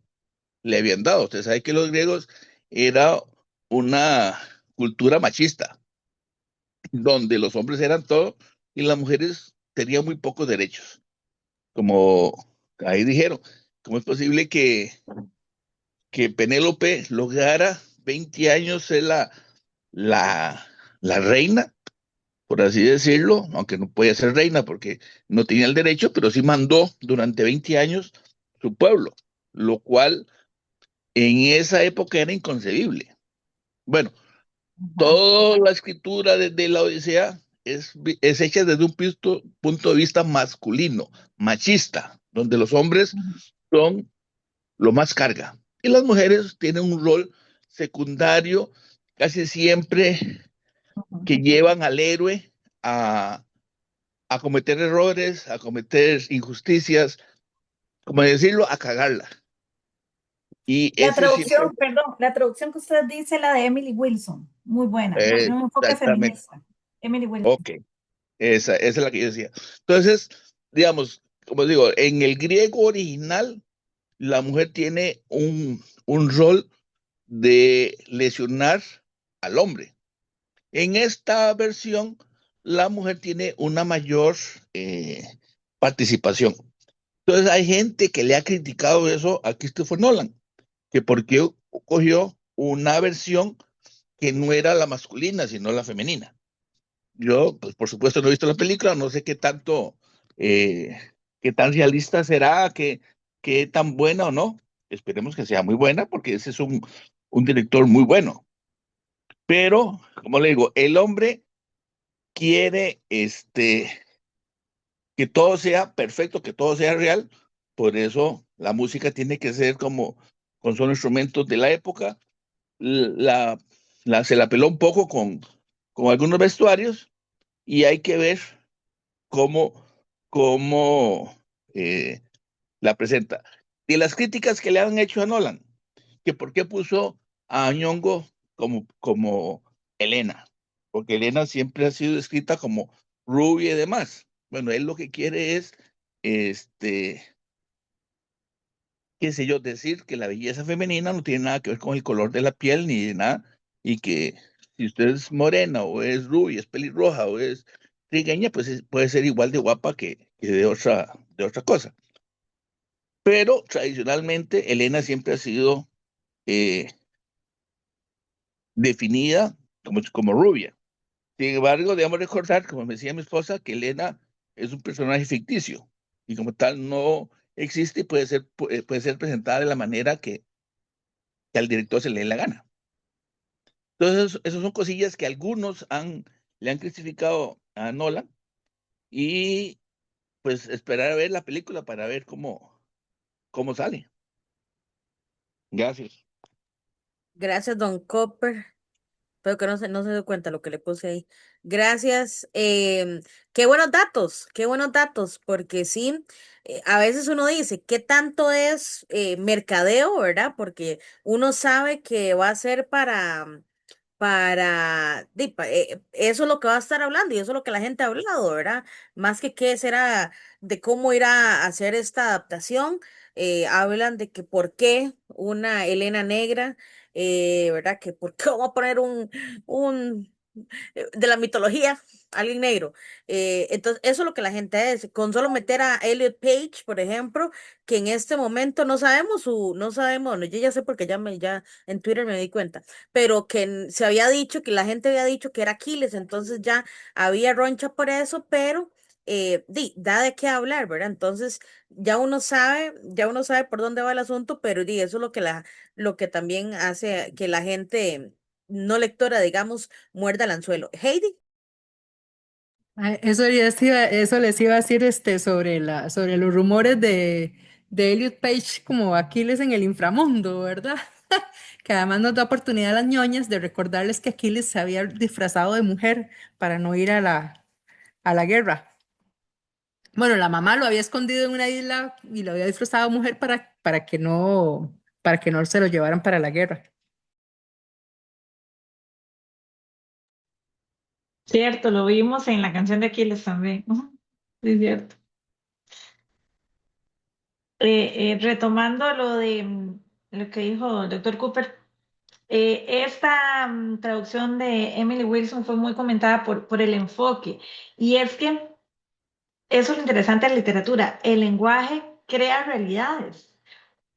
S6: le habían dado. Usted sabe que los griegos era una cultura machista. donde los hombres eran todo y las mujeres tenían muy pocos derechos. Como ahí dijeron, ¿cómo es posible que Penélope lograra 20 años ser la, la reina, por así decirlo, aunque no podía ser reina porque no tenía el derecho, pero sí mandó durante 20 años su pueblo, lo cual en esa época era inconcebible. Bueno,
S2: Ajá.
S6: toda la escritura de la Odisea es hecha desde un punto de vista masculino, machista, donde los hombres
S2: Ujú,
S6: son lo más carga y las mujeres tienen un rol secundario casi siempre
S2: ujú.
S6: que llevan al héroe a, a cometer errores, a cometer injusticias, como decirlo, a cagarla. Y
S2: La
S6: ese siempre,
S2: traducción, perdón, la traducción que usted dice, la de Emily Wilson, muy buena, tiene un enfoque
S6: exactamente,
S2: feminista. Emily Wilson.
S6: ok, esa es la que yo decía. Entonces, digamos, como digo, en el griego original, la mujer tiene un rol de lesionar al hombre. En esta versión, la mujer tiene una mayor participación. Entonces, hay gente que le ha criticado eso a Christopher Nolan, que porque cogió una versión que no era la masculina, sino la femenina. Yo, pues, por supuesto, no he visto la película, no sé eh, qué tan realista será, qué tan buena o no. Esperemos que sea muy buena, porque ese es un director muy bueno. Pero, como le digo, el hombre quiere que todo sea perfecto, que todo sea real. Por eso la música tiene que ser como con solo instrumentos de la época. La, se la peló un poco con algunos vestuarios y hay que ver cómo, cómo eh, la presenta. De las críticas que le han hecho a Nolan, que por qué puso a Ñongo como Elena, porque Elena siempre ha sido escrita como rubia y demás. Bueno, él lo que quiere es, este, qué sé yo, decir que la belleza femenina no tiene nada que ver con el color de la piel ni de nada, y que si usted es morena o es rubia, es pelirroja o es trigueña, pues puede ser igual de guapa que de otra cosa. Pero tradicionalmente Elena siempre ha sido eh, definida como rubia. Sin embargo, debemos recordar, como me decía mi esposa, que Elena es un personaje ficticio y como tal no existe y puede ser presentada de la manera que al director se le dé la gana. Entonces, esas son cosillas que le han criticado a Nolan y pues esperar a ver la película para ver cómo sale. Gracias.
S1: Gracias, Don Copper. Espero que no se dio cuenta lo que le puse ahí. Gracias. Qué buenos datos, porque sí, a veces uno dice, ¿qué tanto es mercadeo, verdad? Porque uno sabe que va a ser eso es lo que va a estar hablando y eso es lo que la gente ha hablado, ¿verdad? Más que qué será de cómo irá a hacer esta adaptación, hablan de que por qué una Elena negra, ¿verdad? Que por qué vamos a poner un de la mitología, alguien negro. Entonces, eso es lo que la gente es. Con solo meter a Elliot Page, por ejemplo, que en este momento no sabemos, bueno, yo ya sé porque ya en Twitter me di cuenta, pero que se había dicho, que la gente había dicho que era Aquiles, entonces ya había roncha por eso, pero da de qué hablar, ¿verdad? Entonces, ya uno sabe por dónde va el asunto, pero eso es lo que también hace que la gente no lectora, digamos, muerda el anzuelo. Heidi,
S5: Ay, eso les iba a decir sobre los rumores de Elliot Page como Aquiles en el inframundo, ¿verdad? Que además nos da oportunidad a las ñoñas de recordarles que Aquiles se había disfrazado de mujer para no ir a a la guerra. Bueno, la mamá lo había escondido en una isla y lo había disfrazado de mujer para que no se lo llevaran para la guerra.
S2: Cierto, lo vimos en la canción de Aquiles también. Ujú, sí, es cierto. Retomando lo de lo que dijo el doctor Cooper, Esta traducción de Emily Wilson fue muy comentada por el enfoque, y es que eso es lo interesante de la literatura, el lenguaje crea realidades.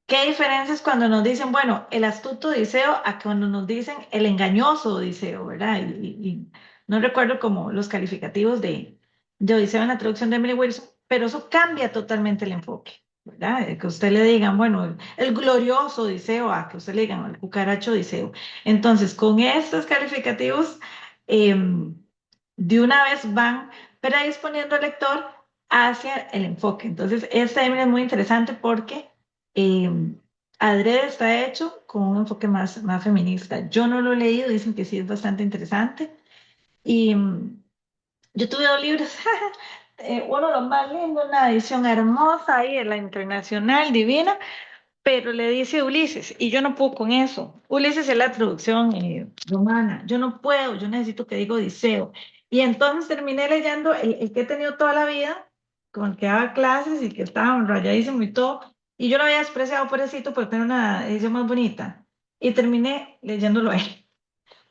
S2: ¿Qué diferencias cuando nos dicen, bueno, el astuto Odiseo a cuando nos dicen el engañoso Odiseo, ¿verdad? Y no recuerdo como los calificativos de Odiseo en la traducción de Emily Wilson, pero eso cambia totalmente el enfoque, ¿verdad? Que usted le digan, bueno, el glorioso Odiseo a que usted le digan el cucaracho Odiseo. Entonces, con estos calificativos, de una vez van predisponiendo al lector hacia el enfoque. Entonces, esta Emily es muy interesante porque eh, Adrede está hecho con un enfoque más feminista. Yo no lo he leído, dicen que sí es bastante interesante. Y yo tuve dos libros, uno lo más lindo, una edición hermosa ahí en la Internacional, divina, pero le dice Ulises, y yo no puedo con eso. Ulises es la traducción romana, yo no puedo, yo necesito que diga Odiseo. Y entonces terminé leyendo el que he tenido toda la vida, con el que daba clases y que estaba rayadísimo y todo, y yo lo había despreciado pobrecito por tener una edición más bonita, y terminé leyéndolo a él,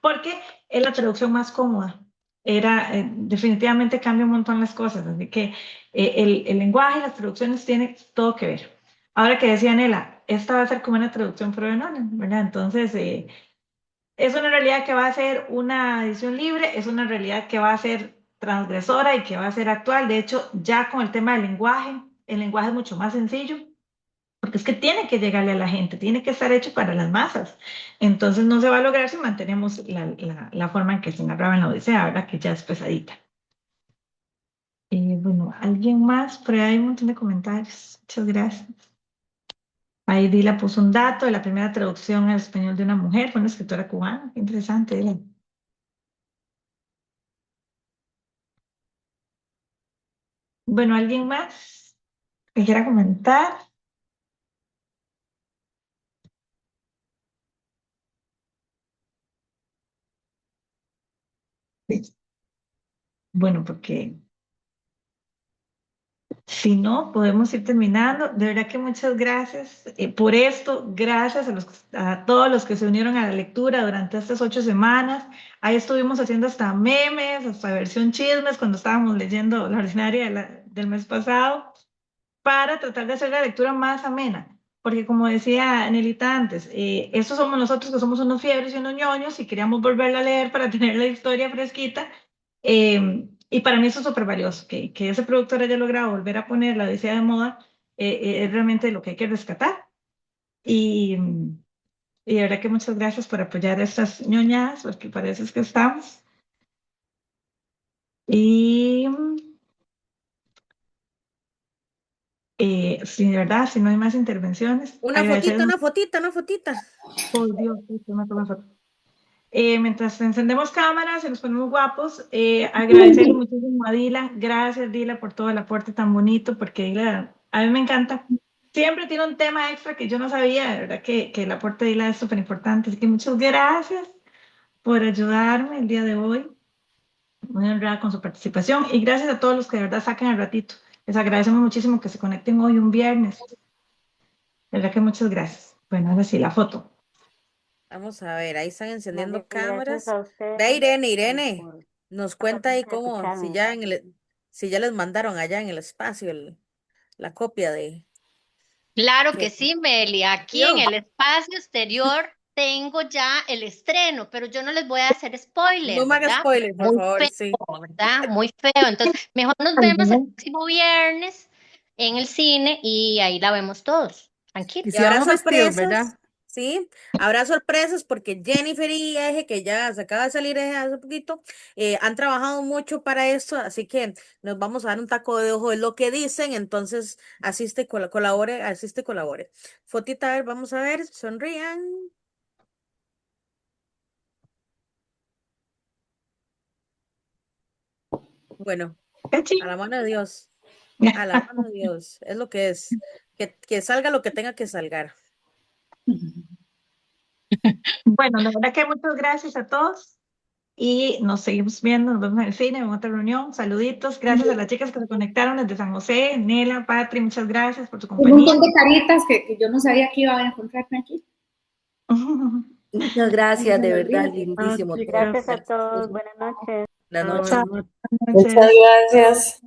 S2: porque es la traducción más cómoda. Era, definitivamente cambia un montón las cosas, así que el lenguaje y las traducciones tienen todo que ver. Ahora que decía Nela, esta va a ser como una traducción provenona, ¿verdad? Entonces, es una realidad que va a ser una edición libre, es una realidad que va a ser transgresora y que va a ser actual. De hecho, ya con el tema del lenguaje, el lenguaje es mucho más sencillo, porque es que tiene que llegarle a la gente, tiene que estar hecho para las masas. Entonces no se va a lograr si mantenemos la forma en que se narraba en la Odisea, ¿verdad? Que ya es pesadita. Bueno, ¿alguien más? Por ahí hay un montón de comentarios. Muchas gracias. Ahí Dila puso un dato de la primera traducción al español de una mujer, fue una escritora cubana. Qué interesante, Dila. Bueno, ¿alguien más que quiera comentar? Sí. Bueno, porque si no, podemos ir terminando. De verdad que muchas gracias por esto. Gracias a todos los que se unieron a la lectura durante estas 8 semanas. Ahí estuvimos haciendo hasta memes, hasta versión chismes cuando estábamos leyendo la ordinaria del mes pasado, para tratar de hacer la lectura más amena. Porque como decía Nelita antes, estos somos nosotros que somos unos fiebres y unos ñoños y queríamos volverla a leer para tener la historia fresquita. Y para mí eso es súper valioso, que ese productor haya logrado volver a poner la Odisea de moda, es realmente lo que hay que rescatar. Y, y de verdad que muchas gracias por apoyar a estas ñoñadas, porque para eso es que estamos. Y sí, de verdad, si no hay más intervenciones,
S1: Una
S2: agradecer
S1: fotita,
S2: mucho.
S1: una fotita, una fotita.
S2: Por Dios, esto me toma foto. Mientras encendemos cámaras y nos ponemos guapos, agradecerle muchísimo a Dila. Gracias, Dila, por todo el aporte tan bonito, porque Dila, a mí me encanta. Siempre tiene un tema extra que yo no sabía, de verdad que el aporte de Dila es súper importante. Así que muchas gracias por ayudarme el día de hoy. Muy honrada con su participación y gracias a todos los que de verdad saquen el ratito. Les agradecemos muchísimo que se conecten hoy, un viernes. De verdad que muchas gracias. Bueno, ahora sí, la foto.
S1: Vamos a ver, ahí están
S3: Más bien,
S1: encendiendo
S3: gracias
S1: cámaras.
S3: a
S1: Ve
S3: ustedes
S1: Irene, Irene,
S3: por
S1: nos cuenta ahí cómo, si
S3: escucharme.
S1: ya si ya les mandaron allá en el espacio la copia
S7: Claro que
S1: de
S7: sí, Meli. Aquí en
S1: yo.
S7: el espacio exterior tengo ya el estreno, pero yo no les voy a hacer
S1: No
S7: spoiler,
S1: me haga
S7: ¿verdad?
S1: spoiler, por
S7: Muy
S1: favor,
S7: feo,
S1: sí.
S7: ¿verdad? Muy feo. Entonces, mejor nos vemos el próximo viernes en el cine y ahí la vemos todos.
S5: Y
S7: Tranquilo.
S1: Y
S5: si
S1: habrá
S5: vamos vestidos, ¿verdad?
S1: sorpresas, ¿sí? Habrá sorpresas porque Jennifer y Eje, que ya se acaba de salir Eje hace poquito, han trabajado mucho para esto, así que nos vamos a dar un taco de ojo de lo que dicen, entonces asiste, colabore, asiste, colabore. Fotita, a ver, vamos a ver, sonrían. Bueno, a la mano de Dios, a la mano de Dios, es lo que es, que salga lo que tenga que salgar.
S2: Bueno, la verdad que muchas gracias a todos y nos seguimos viendo, nos vemos en el cine, en otra reunión. Saluditos, gracias a las chicas que se conectaron desde San José, Nela, Patri, muchas gracias por su
S4: Un
S2: compañía.
S4: montón de caritas que yo no sabía que iba a encontrarme aquí.
S8: Muchas gracias, de verdad,
S5: Ah,
S8: lindísimo todo.
S3: Gracias a
S8: Gracias.
S3: todos. Buenas noches.
S8: Buenas
S5: chao.
S8: noches.
S2: Buenas
S9: Muchas
S2: noches.
S9: gracias.